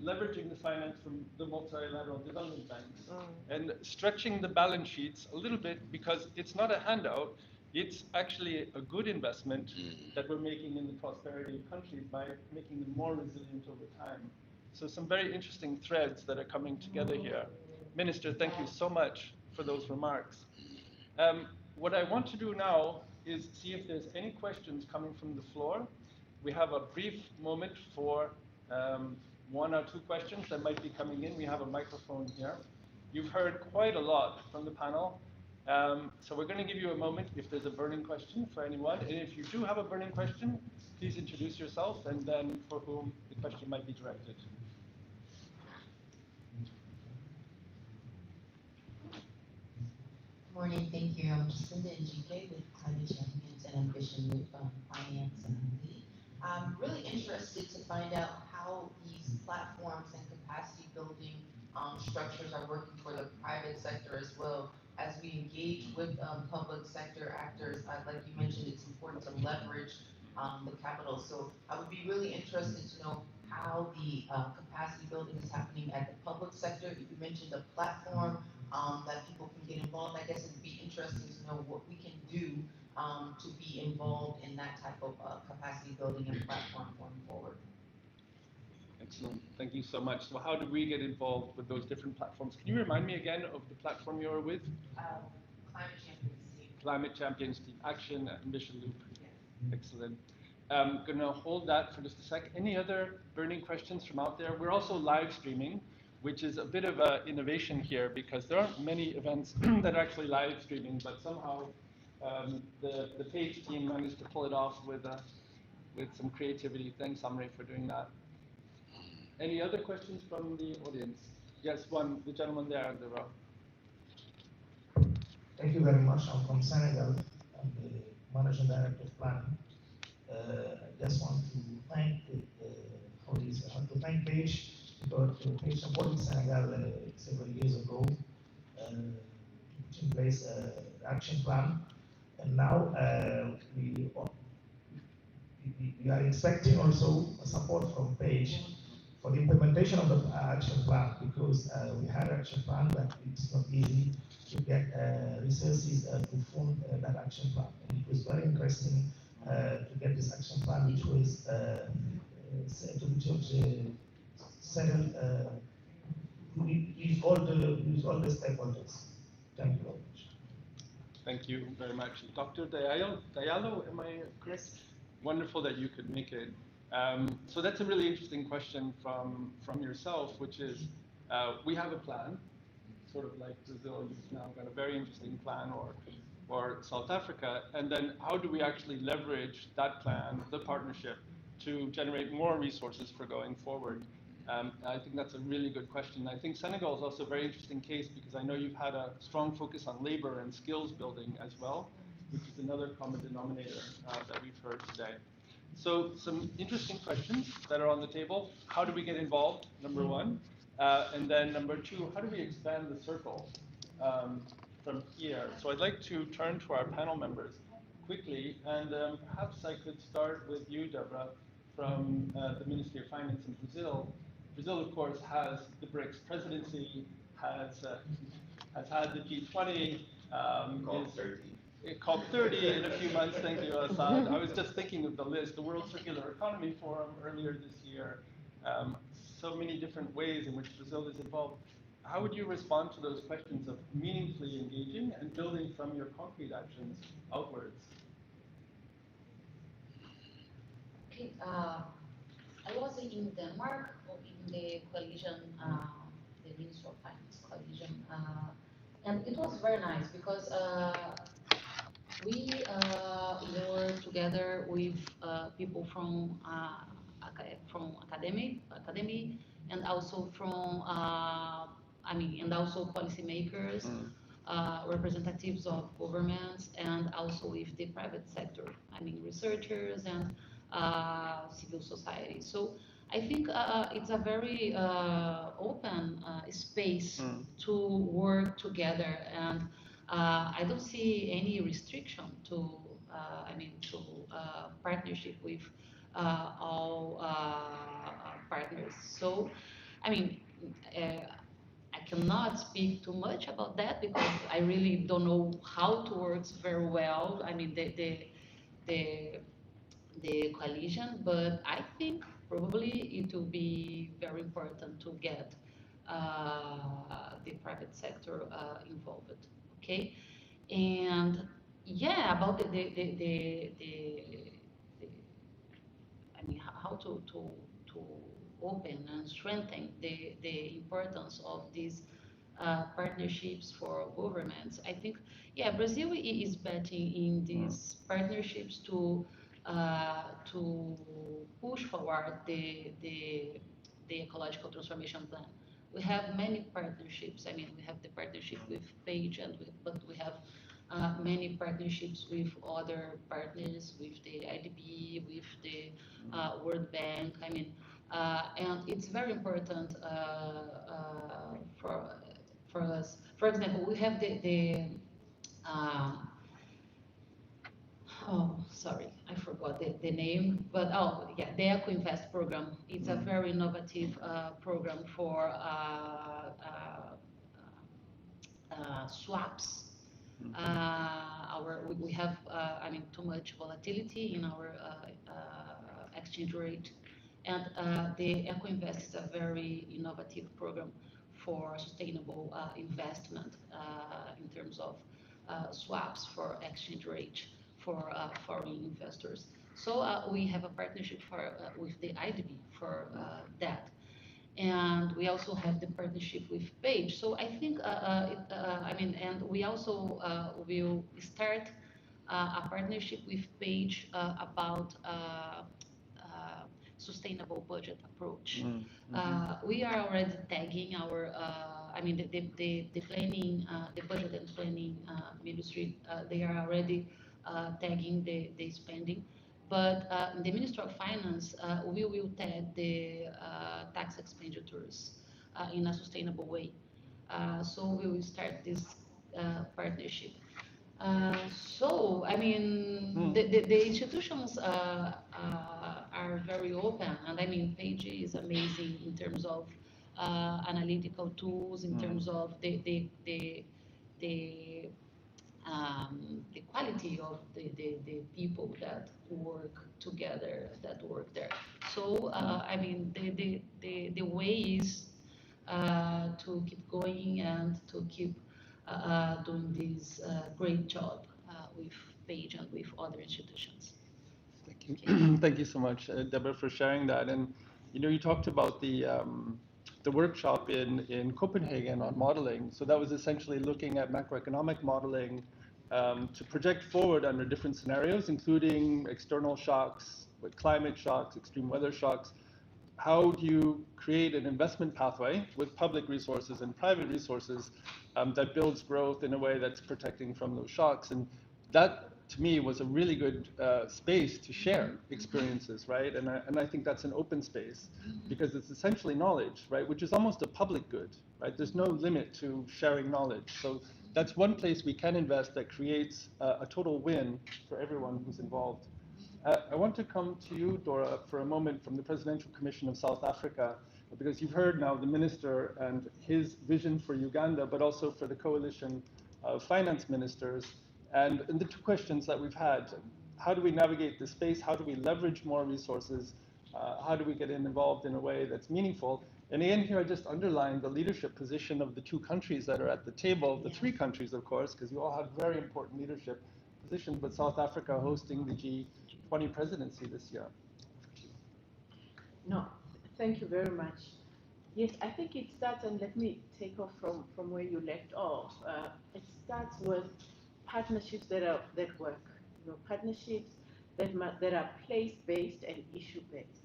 leveraging the finance from the multilateral development banks and stretching the balance sheets a little bit because it's not a handout, it's actually a good investment that we're making in the prosperity of countries by making them more resilient over time. So some very interesting threads that are coming together here. Minister, thank you so much for those remarks. What I want to do now is see if there's any questions coming from the floor. We have a brief moment for one or two questions that might be coming in. We have a microphone here. You've heard quite a lot from the panel. So we're going to give you a moment if there's a burning question for anyone. And if you do have a burning question, please introduce yourself and then for whom the question might be directed. Morning, thank you. I'm Jacinda Njike with Climate Champions and Ambition with Finance and MD. I'm really interested to find out how these platforms and capacity building structures are working for the private sector as well. As we engage with public sector actors, like you mentioned, it's important to leverage the capital. So I would be really interested to know how the capacity building is happening at the public sector. If you mentioned a platform that people can get involved, I guess it would be interesting to know what we can do to be involved in that type of capacity building and platform going forward. Excellent. Thank you so much. So how do we get involved with those different platforms? Can you remind me again of the platform you're with? Climate Champions Team. Climate Champions Team. Action, Ambition Loop. Yes. Excellent. I'm going to hold that for just a sec. Any other burning questions from out there? We're also live streaming, which is a bit of an innovation here because there aren't many events that are actually live streaming, but somehow the page team managed to pull it off with some creativity. Thanks, Amri, for doing that. Any other questions from the audience? Yes, the gentleman there in the row. Thank you very much. I'm from Senegal. I'm the Managing Director of Planning. I just want to thank Page because Page supported Senegal several years ago, put in place an action plan, and now we are expecting also a support from Page for the implementation of the action plan because we had an action plan, but it's not easy to get resources to fund that action plan. And it was very interesting to get this action plan, which was settled with all the stakeholders. Thank you very much. Thank you very much. Dr. Diallo, am I correct? Wonderful that you could make it. So that's a really interesting question from yourself, which is we have a plan, sort of like Brazil, you've now got a very interesting plan, or South Africa, and then how do we actually leverage that plan, the partnership, to generate more resources for going forward? I think that's a really good question. I think Senegal is also a very interesting case because I know you've had a strong focus on labor and skills building as well, which is another common denominator that we've heard today. So some interesting questions that are on the table. How do we get involved, number one? And then number two, how do we expand the circle from here? So I'd like to turn to our panel members quickly, and perhaps I could start with you, Deborah, from the Ministry of Finance in Brazil. Brazil, of course, has the BRICS presidency, has had the G20, COP30 in a few months. Thank you, Assad. I was just thinking of the list, the World Circular Economy Forum earlier this year. So many different ways in which Brazil is involved. How would you respond to those questions of meaningfully engaging and building from your concrete actions outwards? Okay, I was in Denmark in the coalition, the Ministry of Finance coalition, and it was very nice because we were together with people from academy, and also from and also policymakers, representatives of governments, and also with the private sector. Researchers and civil society. So I think it's a very open space to work together, and I don't see any restriction to partnership with all partners. So I cannot speak too much about that because I really don't know how it works very well. The coalition, but I think probably it will be very important to get the private sector involved. Okay, and yeah, about how to open and strengthen the importance of these partnerships for governments. I think, yeah, Brazil is betting in these partnerships to push forward the ecological transformation plan. We have many partnerships. We have the partnership with Page, but we have many partnerships with other partners, with the IDB, with the World Bank. And it's very important for us. For example, we have oh, sorry, I forgot the name, but the EcoInvest program. It's a very innovative program for swaps. We have too much volatility in our exchange rate, and the EcoInvest is a very innovative program for sustainable investment in terms of swaps for exchange rate for foreign investors. So we have a partnership with the IDB for that. And we also have the partnership with Page. So I think, and we also will start a partnership with Page about sustainable budget approach. We are already tagging our, the planning, the budget and planning ministry, they are already tagging the spending. But the Ministry of Finance, we will tag the tax expenditures in a sustainable way. So we will start this partnership. The institutions are very open, and Page is amazing in terms of analytical tools, in terms of the quality of the people that work together, that work there. So the way is to keep going and to keep doing this great job with Page and with other institutions. Thank you. Thank you so much, Deborah, for sharing that. And you talked about the workshop in Copenhagen on modeling. So that was essentially looking at macroeconomic modeling to project forward under different scenarios, including external shocks, with climate shocks, extreme weather shocks. How do you create an investment pathway with public resources and private resources that builds growth in a way that's protecting from those shocks? And that, to me, was a really good space to share experiences, right? And I think that's an open space because it's essentially knowledge, right? Which is almost a public good, right? There's no limit to sharing knowledge. So that's one place we can invest that creates a total win for everyone who's involved. I want to come to you, Dora, for a moment from the Presidential Commission of South Africa. because you've heard now the minister and his vision for Uganda, but also for the coalition of finance ministers. And the two questions that we've had: how do we navigate the space? How do we leverage more resources? How do we get involved in a way that's meaningful? And again, here I just underline the leadership position of the two countries that are at the table, the three countries, of course, because you all have very important leadership positions, but South Africa hosting the G20 presidency this year. No, thank you very much. Yes, I think it starts, and let me take off from where you left off. It starts with partnerships that work. You know, partnerships that are place-based and issue-based.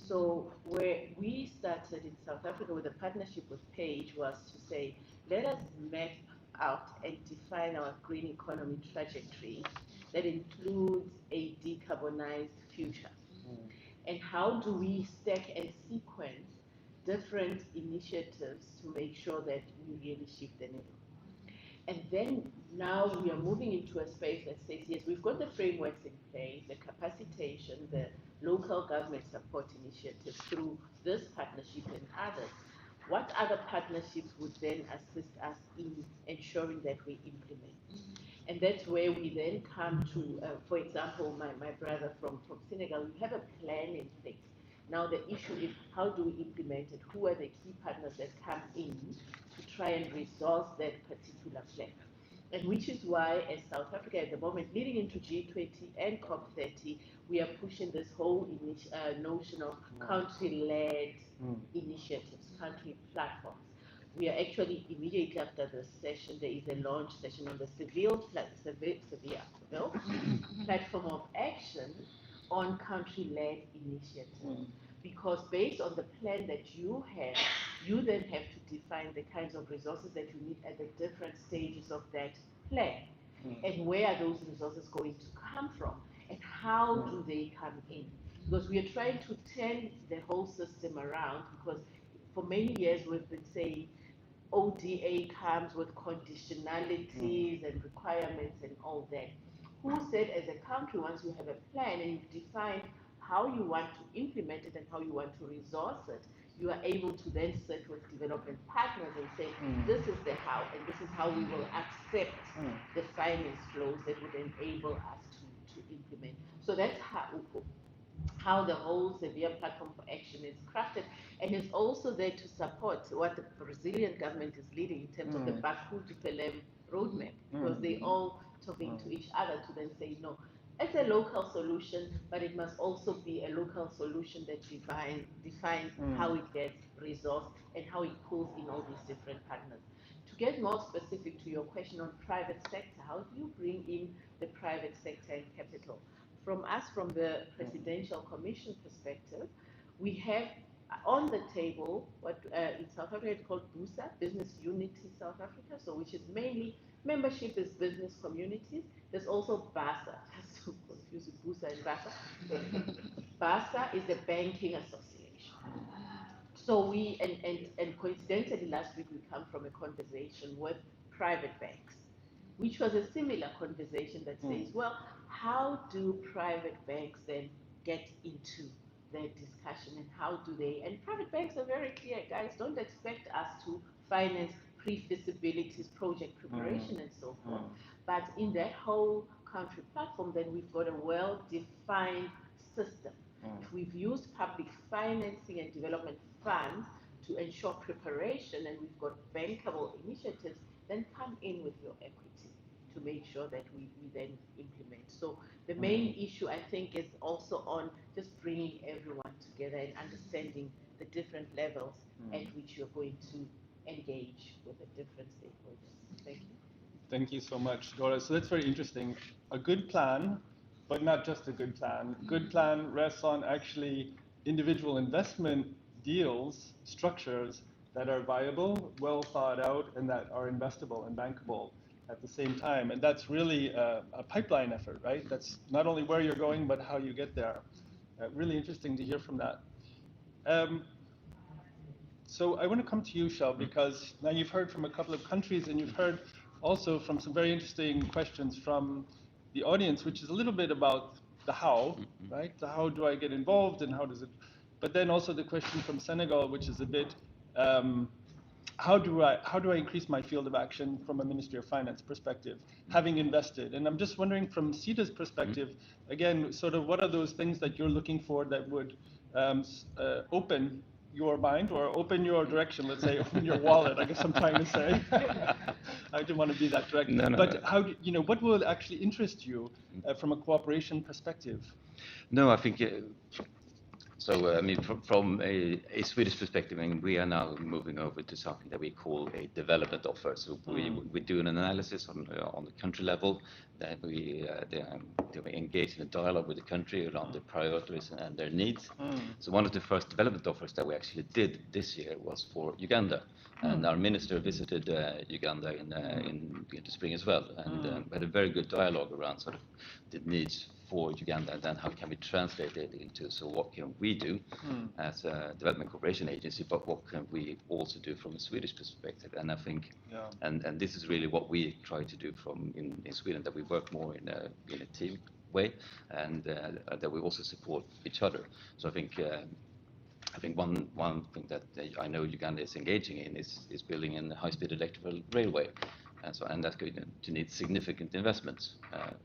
So where we started in South Africa with a partnership with Page was to say, let us map out and define our green economy trajectory that includes a decarbonized future. And how do we stack and sequence different initiatives to make sure that we really shift the needle? And then now we are moving into a space that says, yes, we've got the frameworks in place, the capacitation, the local government support initiatives through this partnership and others. What other partnerships would then assist us in ensuring that we implement? And that's where we then come to, for example, my brother from Senegal, we have a plan in place. Now the issue is, how do we implement it? Who are the key partners that come in to try and resource that particular plan? And which is why, as South Africa at the moment, leading into G20 and COP30, we are pushing this whole notion of country-led initiatives, country platforms. We are actually, immediately after the session, there is a launch session on the Seville platform of action on country-led initiatives. Because based on the plan that you have, you then have to define the kinds of resources that you need at the different stages of that plan. And where are those resources going to come from? And how do they come in? Because we are trying to turn the whole system around, because for many years we've been saying ODA comes with conditionalities and requirements and all that. Who said as a country, once you have a plan and you've defined how you want to implement it and how you want to resource it, you are able to then sit with development partners and say, this is the how, and this is how we will accept the finance flows that would enable us to implement. So that's how the whole Sevilla platform for action is crafted, and is also there to support what the Brazilian government is leading in terms of the Baku to Pelém roadmap, because they all talking to each other to then say, no, it's a local solution, but it must also be a local solution that defines how it gets resourced and how it pulls in all these different partners. To get more specific to your question on private sector, how do you bring in the private sector and capital? From the Presidential Commission perspective, we have on the table what in South Africa it's called BUSA, Business Unity South Africa, so which is mainly membership is business communities. There's also BASA, just to confuse with BUSA and BASA. BASA is the Banking Association. So we, and coincidentally last week we come from a conversation with private banks, which was a similar conversation that says, well, how do private banks then get into their discussion, and how do they, and private banks are very clear, guys, don't expect us to finance pre-feasibilities, project preparation and so forth. But in that whole country platform, then we've got a well-defined system. We've used public financing and development funds to ensure preparation, and we've got bankable initiatives, then come in with your equity to make sure that we then implement. So the main issue, I think, is also on just bringing everyone together and understanding the different levels at which you're going to engage with the different stakeholders. Thank you. Thank you so much, Dora. So that's very interesting. A good plan, but not just a good plan. Good plan rests on actually individual investment deals, structures that are viable, well thought out, and that are investable and bankable at the same time. And that's really a pipeline effort, right? That's not only where you're going, but how you get there. Really interesting to hear from that. So I want to come to you, Shel, because now you've heard from a couple of countries, and you've heard also from some very interesting questions from the audience, which is a little bit about the how, right? The how do I get involved, and how does it But then also the question from Senegal, which is a bit, how do I increase my field of action from a Ministry of Finance perspective, having invested? And I'm just wondering from CEDA's perspective, again, sort of what are those things that you're looking for that would open your mind or open your direction, let's say, open your wallet, I guess I'm trying to say. I didn't want to be that direct. No, but how do, what will actually interest you from a cooperation perspective? No, I think so. I mean, from a Swedish perspective, I mean, we are now moving over to something that we call a development offer. So we do an analysis on the country level. That we engage in a dialogue with the country around their priorities and their needs. So one of the first development offers that we actually did this year was for Uganda, and our minister visited Uganda in the spring as well, and we had a very good dialogue around sort of the needs for Uganda, and then how can we translate it into, so what can we do as a development cooperation agency, but what can we also do from a Swedish perspective? And I think, and this is really what we try to do from in Sweden, that we work more in a team way, and that we also support each other. So I think one thing that I know Uganda is engaging in is building a high-speed electrical railway. And that's going to need significant investments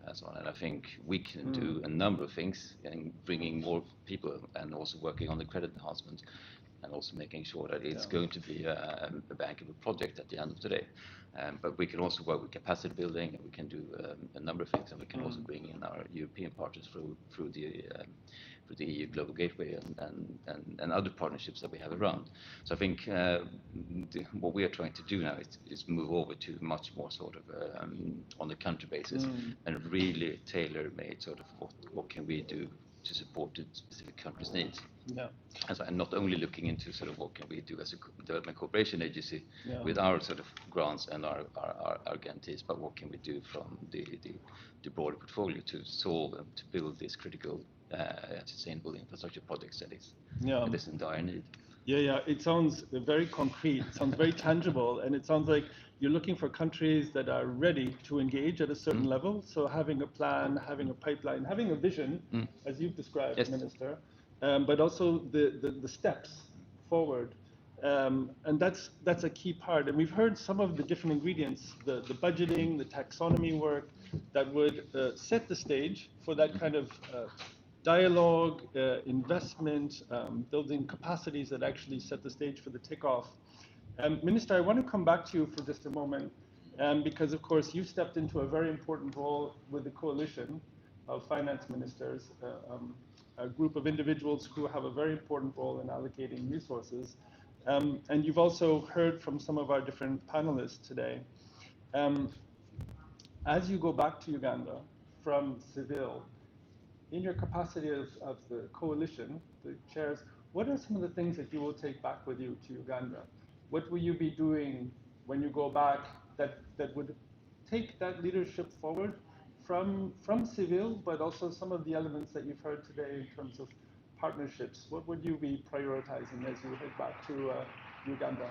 and so on. And I think we can do a number of things, in bringing more people and also working on the credit enhancement, and also making sure that it's going to be a bankable project at the end of the day. But we can also work with capacity building, and we can do a number of things, and we can also bring in our European partners through the EU Global Gateway and other partnerships that we have around. So I think what we are trying to do now is move over to much more sort of on the country basis, and really tailor-made sort of what can we do to support the specific country's needs. And not only looking into sort of what can we do as a development cooperation agency with our sort of grants and our guarantees, but what can we do from the broader portfolio to solve and to build this critical sustainable infrastructure projects that is this in dire need. It sounds very concrete, it sounds very tangible, and it sounds like you're looking for countries that are ready to engage at a certain level. So having a plan, having a pipeline, having a vision, as you've described, Minister, but also the steps forward. And that's a key part. And we've heard some of the different ingredients, the budgeting, the taxonomy work, that would set the stage for that kind of dialogue, investment, building capacities that actually set the stage for the takeoff. Minister, I want to come back to you for just a moment, because of course you stepped into a very important role with the coalition of finance ministers, a group of individuals who have a very important role in allocating resources. And you've also heard from some of our different panelists today. As you go back to Uganda from Seville, in your capacity of the coalition, the chairs, what are some of the things that you will take back with you to Uganda? What will you be doing when you go back that would take that leadership forward from Seville, but also some of the elements that you've heard today in terms of partnerships? What would you be prioritizing as you head back to Uganda?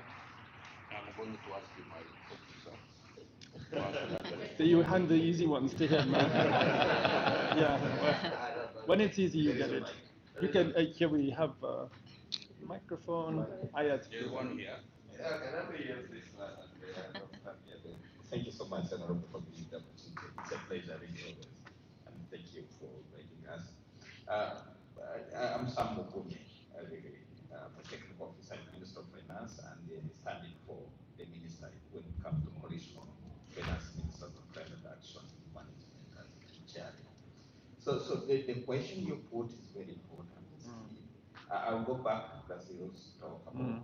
I'm going to ask you my officer. So you hand the easy ones to him. When it's easy, you get it. You can. Here we have a microphone. There's one here. Thank you so much, Honorable, for the opportunity. It's a pleasure, really, always. And thank you for inviting us. I'm Sam Mukumi, a technical officer in the Minister of Finance, and standing for the minister when it comes to coalition finance ministers of climate action management and sharing. So the question you put is very important. I'll go back to Brazil's talk about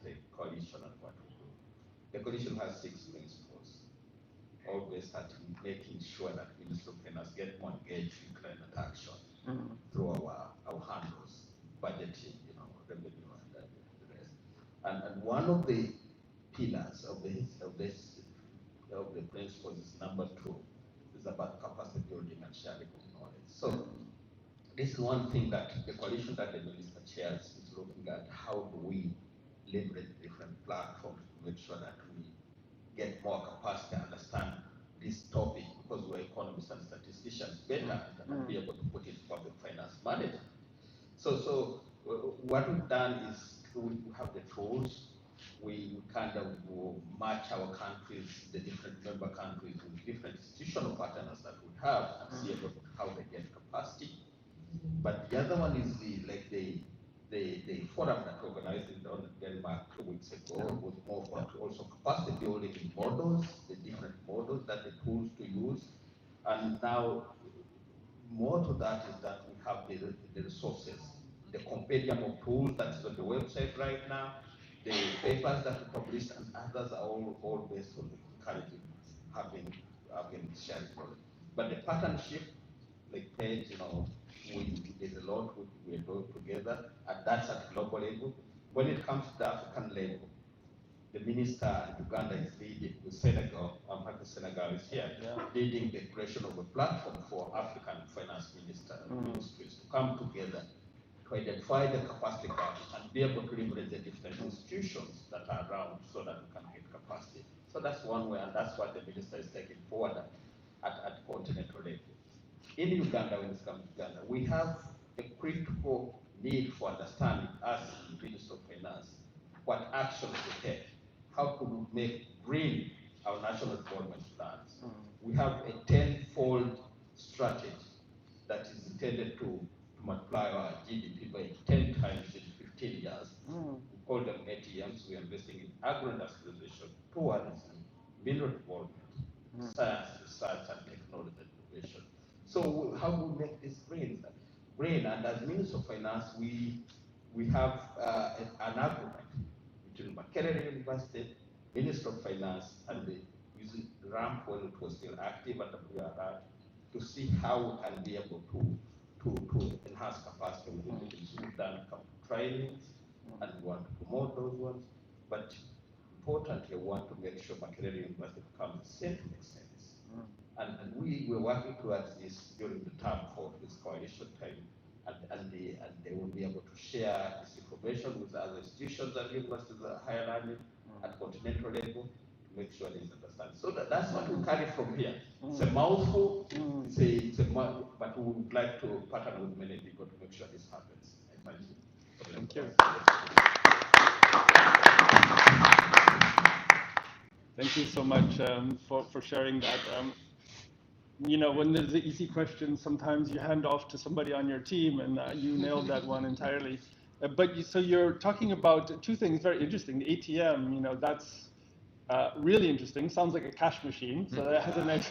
the coalition and what we do. The coalition has 6 principles. Always start making sure that Minister of Finance get more engaged in climate action through our handles, budgeting, revenue and the rest. And one of the pillars of the principles is number 2, is about capacity building and sharing of knowledge. So this is one thing that the coalition that the minister chairs is looking at. How do we leverage different platforms to make sure that we get more capacity to understand this topic, because we're economists and statisticians better and be able to put it in public finance management. So what we've done is we have the tools. We kind of match our countries, the different member countries, with different institutional partners that we have, and see about how they get capacity. But the other one is the forum that organized in Denmark 2 weeks ago was more about also capacity building in models, the different models that the tools to use. And now more to that is that we have the resources, the compendium of tools that's on the website right now, the papers that we published and others are all based on encouraging having shared knowledge. But the partnership, like Paige, there's a lot we're doing together, and that's at global level. When it comes to the African level, the minister in Uganda is leading with Senegal, I'm happy Senegal is here, leading the creation of a platform for African finance ministries to come together to identify the capacity gaps and be able to leverage the different institutions that are around so that we can get capacity. So that's one way, and that's what the minister is taking forward at continental level. In Uganda, when it comes to Uganda, we have a critical need for understanding, as the Minister of Finance, what actions to take, how to make green our national development plans. We have a 10-fold strategy that is intended to multiply our GDP by 10 times in 15 years. We call them ATMs. We are investing in agro-industrialization, tourism, mineral development, science, research, and technology and innovation. So how do we make this green? And as Minister of Finance, we have an agreement between Makerere University, Minister of Finance, and the using RAMP when it was still active at WRR to see how we can be able to enhance capacity within the business. We've done trainings and we want to promote those ones, but importantly, we want to make sure Makerere University becomes a center of excellence. And we were working towards this during the term for this coalition time, and they will be able to share this information with other institutions and universities at higher learning at continental level to make sure there's understanding. So that's what we carry from here. It's a mouthful, but we would like to partner with many people to make sure this happens. Thank you. Thank you so much for sharing that. When there's an easy question, sometimes you hand off to somebody on your team, and you nailed that one entirely. So you're talking about two things very interesting. The ATM, that's really interesting. Sounds like a cash machine. So that has a nice,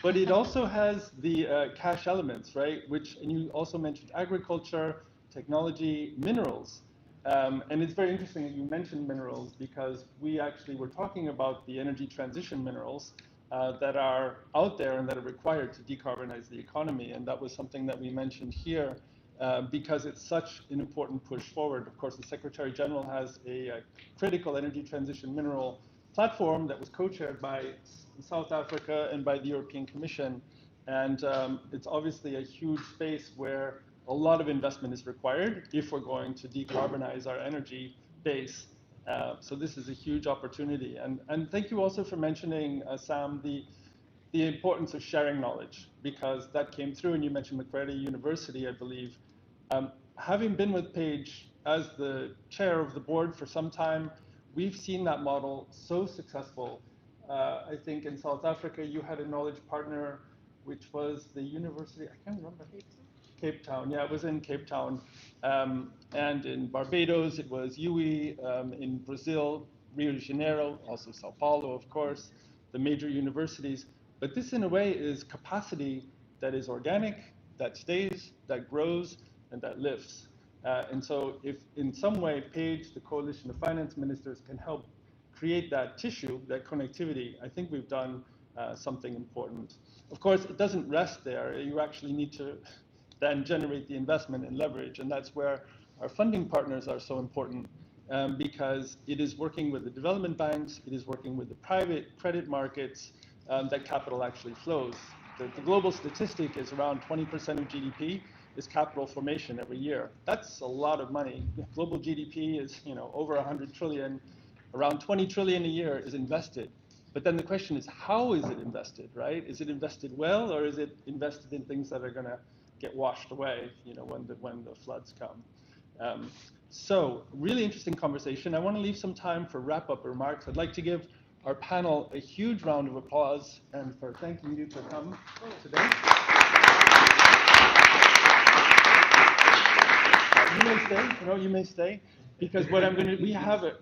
but it also has the cash elements, right? And you also mentioned agriculture, technology, minerals. And it's very interesting that you mentioned minerals, because we actually were talking about the energy transition minerals that are out there and that are required to decarbonize the economy. And that was something that we mentioned here because it's such an important push forward. Of course, the Secretary General has a critical energy transition mineral platform that was co-chaired by South Africa and by the European Commission. And it's obviously a huge space where a lot of investment is required if we're going to decarbonize our energy base. So this is a huge opportunity. And thank you also for mentioning, Sam, the importance of sharing knowledge, because that came through, and you mentioned Makerere University, I believe. Having been with Paige as the chair of the board for some time, we've seen that model so successful. I think in South Africa, you had a knowledge partner, which was the university, I can't remember. Cape Town, yeah, it was in Cape Town. And in Barbados, it was UE, in Brazil, Rio de Janeiro, also Sao Paulo, of course, the major universities. But this, in a way, is capacity that is organic, that stays, that grows, and that lifts. And so if in some way Paige, the Coalition of Finance Ministers, can help create that tissue, that connectivity, I think we've done something important. Of course, it doesn't rest there. You actually need to then generate the investment and leverage. And that's where our funding partners are so important, because it is working with the development banks, it is working with the private credit markets, that capital actually flows. The global statistic is around 20% of GDP is capital formation every year. That's a lot of money. Global GDP is over 100 trillion, around 20 trillion a year is invested. But then the question is, how is it invested, right? Is it invested well, or is it invested in things that are going to get washed away, when the floods come. So really interesting conversation. I want to leave some time for wrap-up remarks. I'd like to give our panel a huge round of applause and for thanking you for coming today. You may stay. You may stay, because what I'm going to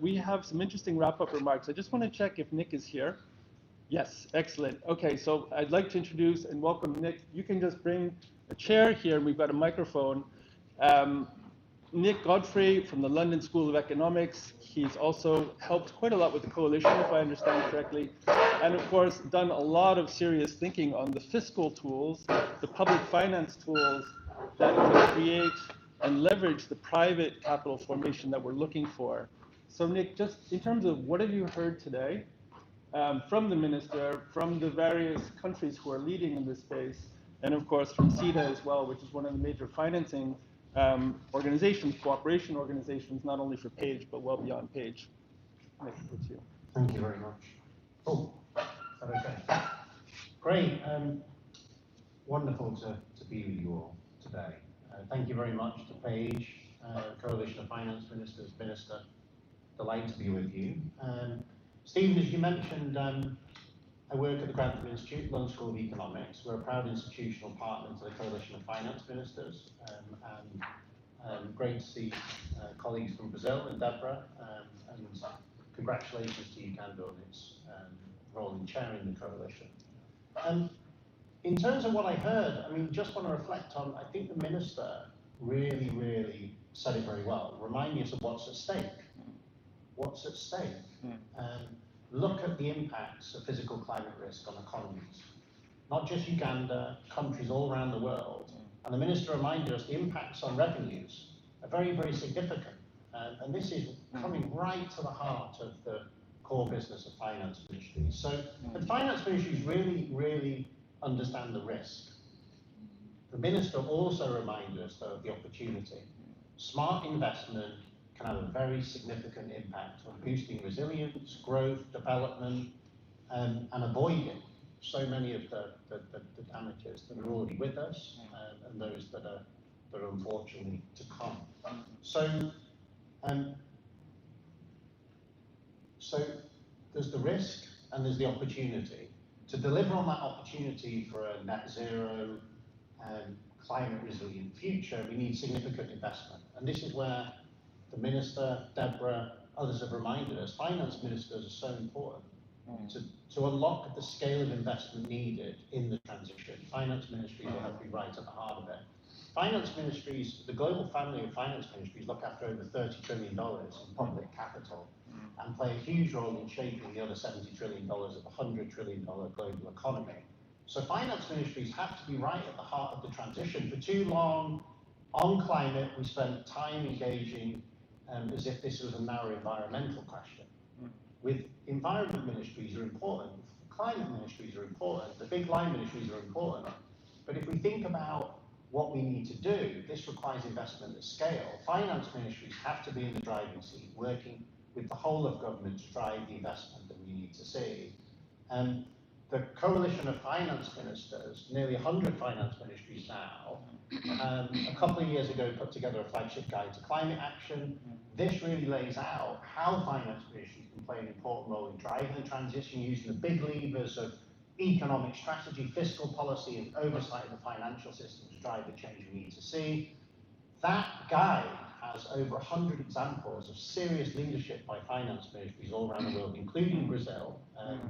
we have some interesting wrap-up remarks. I just want to check if Nick is here. Yes, excellent. Okay, so I'd like to introduce and welcome Nick. You can just bring a chair here. We've got a microphone. Nick Godfrey from the London School of Economics. He's also helped quite a lot with the coalition, if I understand correctly, and of course done a lot of serious thinking on the fiscal tools, the public finance tools that can create and leverage the private capital formation that we're looking for. So Nick, just in terms of what have you heard today from the minister, from the various countries who are leading in this space, and of course from CETA as well, which is one of the major financing organizations, cooperation organizations, not only for PAGE, but well beyond PAGE. Nick, it's you. Thank you very much. Oh, okay. Great. Wonderful to be with you all today. Thank you very much to PAGE, Coalition of Finance Ministers, Minister. Delighted to be with you. Stephen, as you mentioned, I work at the Grantham Institute, London School of Economics. We're a proud institutional partner to the Coalition of Finance Ministers, and great to see colleagues from Brazil and Deborah, and congratulations to Uganda on its role in chairing the coalition. In terms of what I heard, just want to reflect on, I think the Minister really said it very well, reminding us of what's at stake. What's at stake? Look at the impacts of physical climate risk on economies. Not just Uganda, countries all around the world. And the Minister reminded us the impacts on revenues are very significant. And this is coming right to the heart of the core business of finance ministries. So the finance ministries really understand the risk. The Minister also reminded us, though, of the opportunity. Smart investment can have a very significant impact on boosting resilience, growth, development, and avoiding so many of the damages that are already with us and those that are unfortunately to come. So there's the risk and there's the opportunity. To deliver on that opportunity for a net zero climate resilient future, we need significant investment. And this is where the Minister, Deborah, others have reminded us, finance ministers are so important to unlock the scale of investment needed in the transition. Finance ministries will have to be right at the heart of it. Finance ministries, the global family of finance ministries look after over $30 trillion in public capital and play a huge role in shaping the other $70 trillion of the $100 trillion global economy. So finance ministries have to be right at the heart of the transition. For too long, on climate, we spent time engaging as if this was a narrow environmental question. With environment ministries are important, climate ministries are important, the big line ministries are important. But if we think about what we need to do, this requires investment at scale. Finance ministries have to be in the driving seat, working with the whole of government to drive the investment that we need to see. The Coalition of Finance Ministers, nearly 100 finance ministries now, a couple of years ago put together a flagship guide to climate action. This really lays out how finance ministries can play an important role in driving the transition using the big levers of economic strategy, fiscal policy, and oversight of the financial system to drive the change we need to see. That guide has over 100 examples of serious leadership by finance ministries all around the world, including Brazil.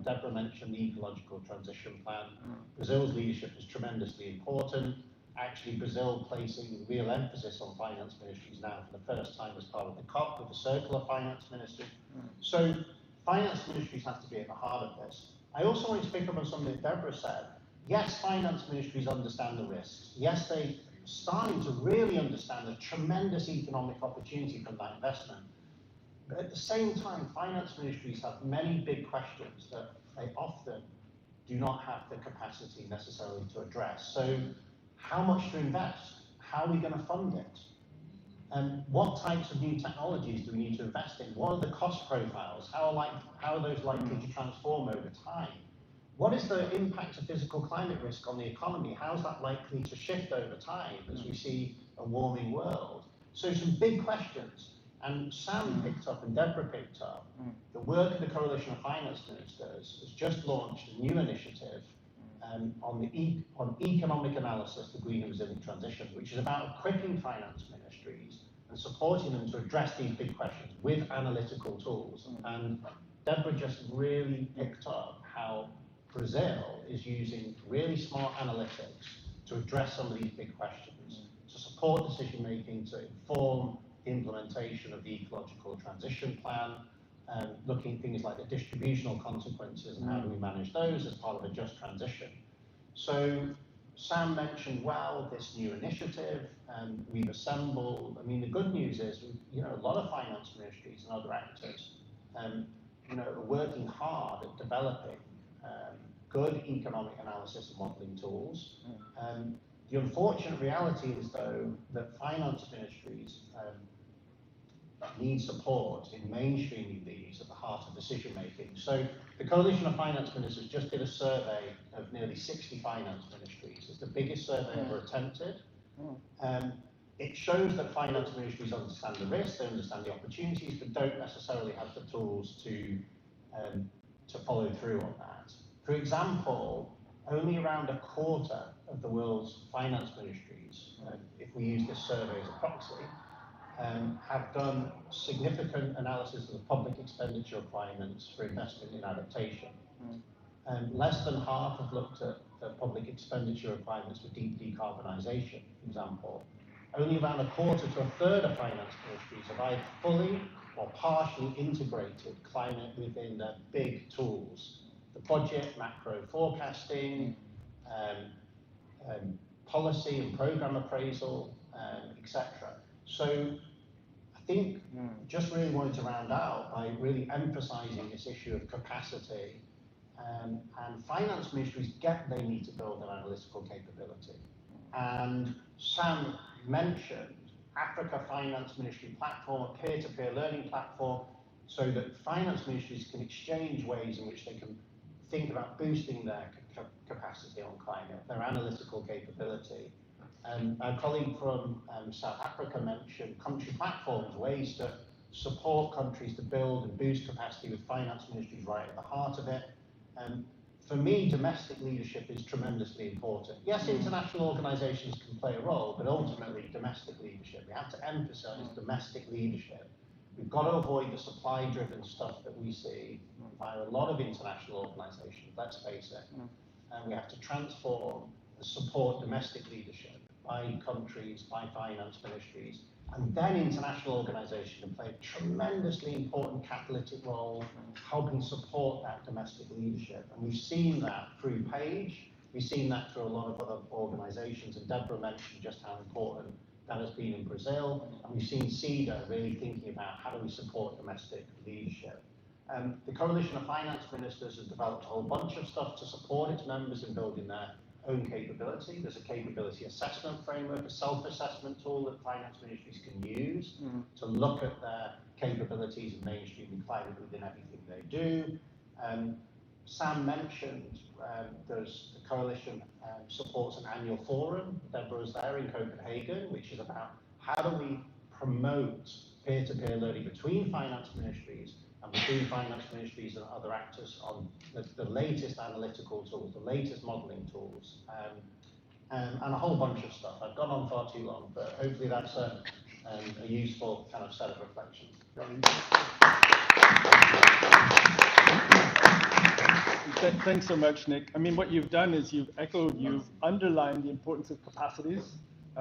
Deborah mentioned the ecological transition plan. Brazil's leadership is tremendously important. Actually, Brazil placing real emphasis on finance ministries now for the first time as part of the COP with the Circle of Finance Ministers. So finance ministries have to be at the heart of this. I also want to pick up on something that Deborah said. Yes, finance ministries understand the risks. Yes, they're starting to really understand the tremendous economic opportunity from that investment. But at the same time, finance ministries have many big questions that they often do not have the capacity necessarily to address. So how much to invest? How are we going to fund it? And what types of new technologies do we need to invest in? What are the cost profiles? How are those likely to transform over time? what is the impact of physical climate risk on the economy? How's that likely to shift over time as we see a warming world? So some big questions. And Sam picked up and Deborah picked up. The work of the Coalition of Finance Ministers has just launched a new initiative on economic analysis for green and resilient transition, which is about equipping finance ministries and supporting them to address these big questions with analytical tools. And Deborah just really picked up how Brazil is using really smart analytics to address some of these big questions, to support decision making, to inform the implementation of the ecological transition plan, looking at things like the distributional consequences and how do we manage those as part of a just transition. So Sam mentioned, well, this new initiative, we've assembled. I mean, the good news is, a lot of finance ministries and other actors, are working hard at developing good economic analysis and modelling tools. The unfortunate reality is, though, that finance ministries need support in mainstreaming these at the heart of decision making. So the Coalition of Finance Ministers just did a survey of nearly 60 finance ministries. It's the biggest survey ever attempted. It shows that finance ministries understand the risks, they understand the opportunities, but don't necessarily have the tools to follow through on that. For example, only around a quarter of the world's finance ministries, if we use this survey as a proxy, have done significant analysis of the public expenditure requirements for investment in adaptation. Less than half have looked at the public expenditure requirements for deep decarbonisation, for example. Only around a quarter to a third of finance ministries have either fully or partially integrated climate within their big tools. The budget, macro forecasting, policy and programme appraisal, etc. So I think just really wanted to round out by really emphasising this issue of capacity, and finance ministries get they need to build their analytical capability. And Sam mentioned Africa Finance Ministry platform, a peer-to-peer learning platform, so that finance ministries can exchange ways in which they can think about boosting their capacity on climate, their analytical capability. Our colleague from South Africa mentioned country platforms, ways to support countries to build and boost capacity with finance ministries right at the heart of it. For me, domestic leadership is tremendously important. Yes, international organisations can play a role, but ultimately domestic leadership. We have to emphasise domestic leadership. We've got to avoid the supply-driven stuff that we see via a lot of international organisations, let's face it. And we have to transform and support domestic leadership by countries, by finance ministries, and then international organisations can play a tremendously important catalytic role helping support that domestic leadership. And we've seen that through PAGE, we've seen that through a lot of other organisations, and Deborah mentioned just how important that has been in Brazil, and we've seen CEDA really thinking about how do we support domestic leadership. The Coalition of Finance Ministers has developed a whole bunch of stuff to support its members in building their own capability. There's a capability assessment framework, a self-assessment tool that finance ministries can use to look at their capabilities and mainstreaming climate within everything they do. Sam mentioned there's the coalition supports an annual forum. Deborah's there in Copenhagen, which is about how do we promote peer-to-peer learning between finance ministries and between finance ministries and other actors on the latest analytical tools, the latest modelling tools, and a whole bunch of stuff. I've gone on far too long, but hopefully that's a useful kind of set of reflections. Thanks so much, Nick. I mean, what you've done is you've underlined the importance of capacities,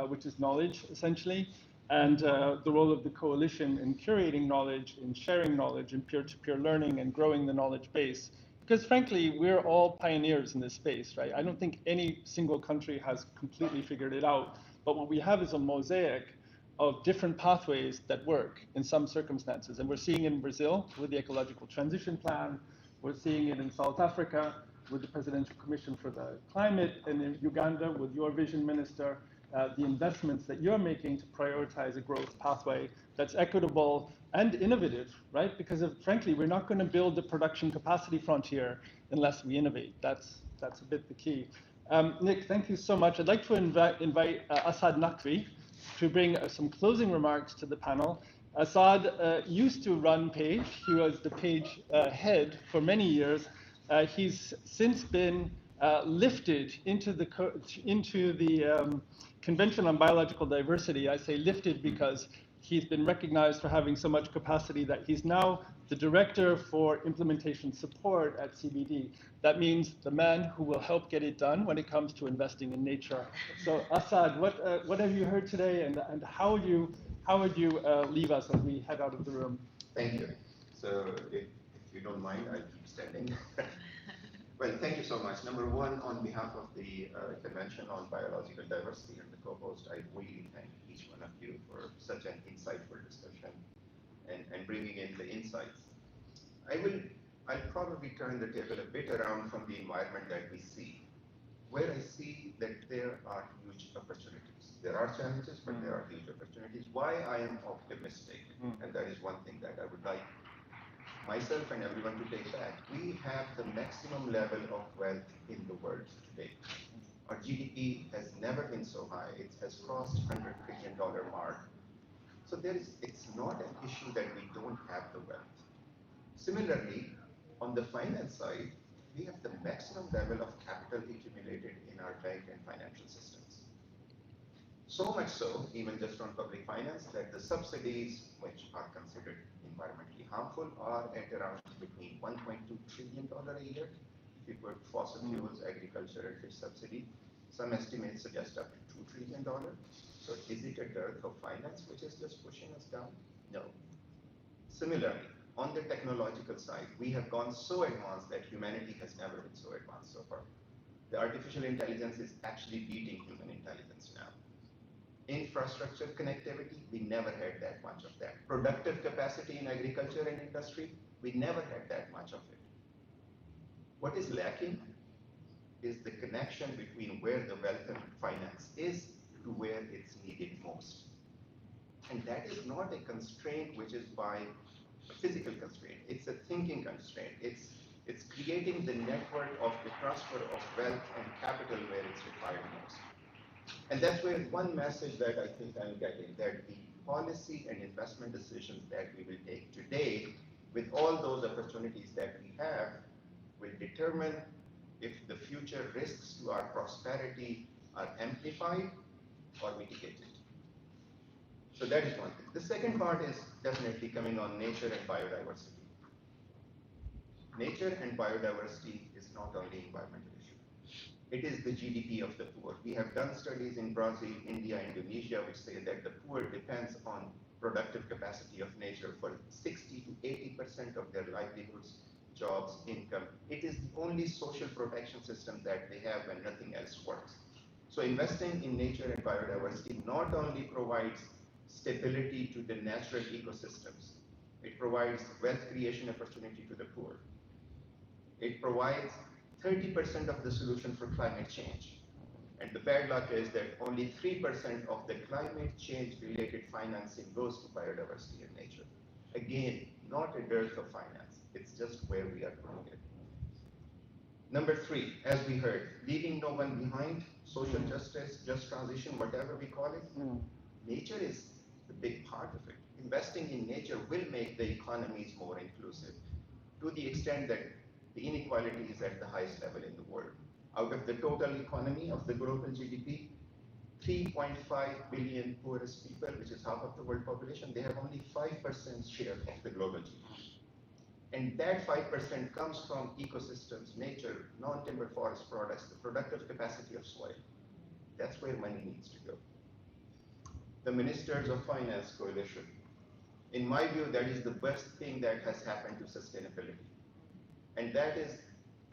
which is knowledge, essentially, and the role of the coalition in curating knowledge, in sharing knowledge, in peer-to-peer learning, and growing the knowledge base. Because frankly, we're all pioneers in this space, right? I don't think any single country has completely figured it out, but what we have is a mosaic of different pathways that work in some circumstances. And we're seeing it in Brazil with the ecological transition plan. We're seeing it in South Africa with the Presidential Commission for the Climate, and in Uganda with your vision minister. the investments that you're making to prioritize a growth pathway that's equitable and innovative, right? Because frankly, we're not going to build the production capacity frontier unless we innovate. That's a bit the key. Nick, thank you so much. I'd like to invite Asad Naqvi to bring some closing remarks to the panel. Asad used to run Page. He was the Page head for many years. He's since been lifted into the Convention on Biological Diversity. I say lifted because he's been recognized for having so much capacity that he's now the director for implementation support at CBD. That means the man who will help get it done when it comes to investing in nature. So Asad, what have you heard today, and how would you leave us as we head out of the room? Thank you. So if you don't mind, I'll keep standing. Well, thank you so much. Number one, on behalf of the Convention on Biological Diversity and the co-host, I really thank each one of you for such an insightful discussion and bringing in the insights. I'll probably turn the table a bit around from the environment that we see, where I see that there are huge opportunities. There are challenges, but there are huge opportunities. Why I am optimistic, and that is one thing that I would like myself and everyone to take back. We have the maximum level of wealth in the world today. Our GDP has never been so high. It has crossed $100 trillion mark. So it's not an issue that we don't have the wealth. Similarly, on the finance side, we have the maximum level of capital accumulated in our bank and financial systems. So much so, even just on public finance, that the subsidies, which are considered environmentally harmful, are at around between $1.2 trillion a year. If you put fossil fuels, agriculture, and fish subsidy, some estimates suggest up to $2 trillion. So is it a dearth of finance which is just pushing us down? No. Similarly, on the technological side, we have gone so advanced that humanity has never been so advanced so far. The artificial intelligence is actually beating human intelligence now. Infrastructure connectivity, we never had that much of that. Productive capacity in agriculture and industry, we never had that much of it. What is lacking is the connection between where the wealth and finance is to where it's needed most. And that is not a constraint which is by a physical constraint. It's a thinking constraint. It's creating the network of the transfer of wealth and capital where it's required most. And that's where one message that I think I'm getting, that the policy and investment decisions that we will take today, with all those opportunities that we have, will determine if the future risks to our prosperity are amplified or mitigated. So that is one thing. The second part is definitely coming on nature and biodiversity. Nature and biodiversity is not only environmental issue. It is the GDP of the poor. We have done studies in Brazil, India, Indonesia, which say that the poor depends on productive capacity of nature for 60 to 80% of their livelihoods, jobs, income. It is the only social protection system that they have when nothing else works. So investing in nature and biodiversity not only provides stability to the natural ecosystems, it provides wealth creation opportunity to the poor. It provides 30% of the solution for climate change. And the bad luck is that only 3% of the climate change related financing goes to biodiversity and nature. Again, not a dearth of finance. It's just where we are putting it. Number three, as we heard, leaving no one behind, social justice, just transition, whatever we call it. Nature is the big part of it. Investing in nature will make the economies more inclusive to the extent that the inequality is at the highest level in the world. Out of the total economy of the global GDP, 3.5 billion poorest people, which is half of the world population, they have only 5% share of the global GDP. And that 5% comes from ecosystems, nature, non-timber forest products, the productive capacity of soil. That's where money needs to go. The Ministers of Finance Coalition. In my view, that is the best thing that has happened to sustainability. And that is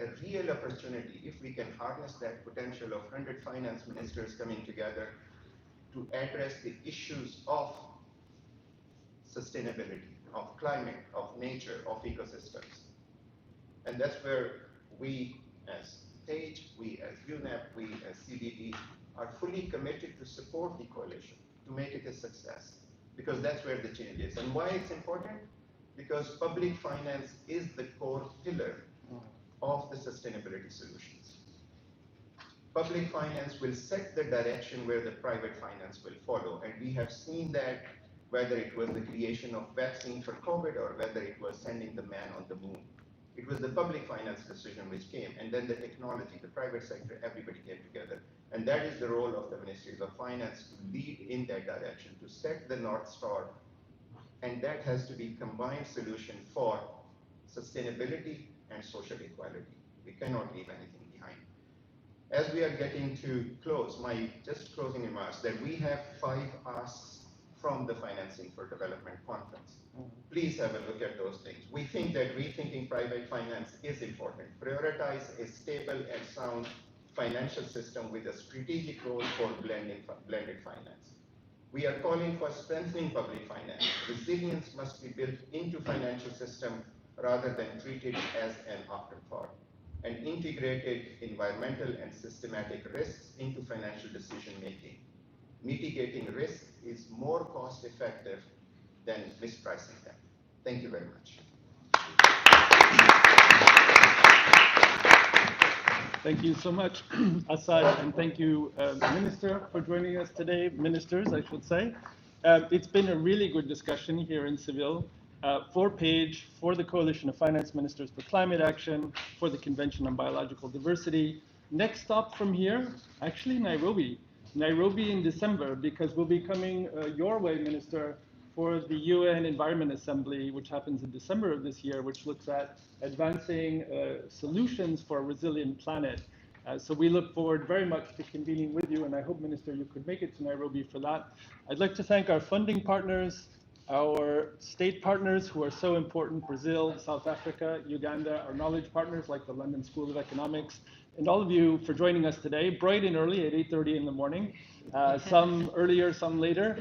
a real opportunity if we can harness that potential of 100 finance ministers coming together to address the issues of sustainability, of climate, of nature, of ecosystems. And that's where we, as Page, we as UNEP, we as CDD are fully committed to support the coalition, to make it a success, because that's where the change is. And why it's important? Because public finance is the core pillar of the sustainability solutions. Public finance will set the direction where the private finance will follow. And we have seen that whether it was the creation of vaccine for COVID or whether it was sending the man on the moon. It was the public finance decision which came, and then the technology, the private sector, everybody came together. And that is the role of the Ministries of Finance to lead in that direction, to set the North Star. And that has to be a combined solution for sustainability and social equality. We cannot leave anything behind. As we are getting to close, my just closing remarks, that we have 5 asks from the Financing for Development Conference. Please have a look at those things. We think that rethinking private finance is important. Prioritize a stable and sound financial system with a strategic role for blended finance. We are calling for strengthening public finance. Resilience must be built into financial system rather than treated as an afterthought. And integrated environmental and systematic risks into financial decision making. Mitigating risk is more cost effective than mispricing them. Thank you very much. Thank you so much, Assad, and thank you, Minister, for joining us today. Ministers, I should say. It's been a really good discussion here in Seville. For PAGE, for the Coalition of Finance Ministers for Climate Action, for the Convention on Biological Diversity. Next stop from here, actually Nairobi. Nairobi in December, because we'll be coming your way, Minister, for the UN Environment Assembly, which happens in December of this year, which looks at advancing solutions for a resilient planet. So we look forward very much to convening with you, and I hope, Minister, you could make it to Nairobi for that. I'd like to thank our funding partners, our state partners who are so important, Brazil, South Africa, Uganda, our knowledge partners like the London School of Economics, and all of you for joining us today, bright and early at 8:30 in the morning, some earlier, some later,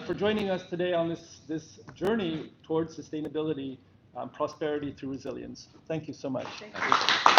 for joining us today on this journey towards sustainability, prosperity through resilience. Thank you so much. Thank you.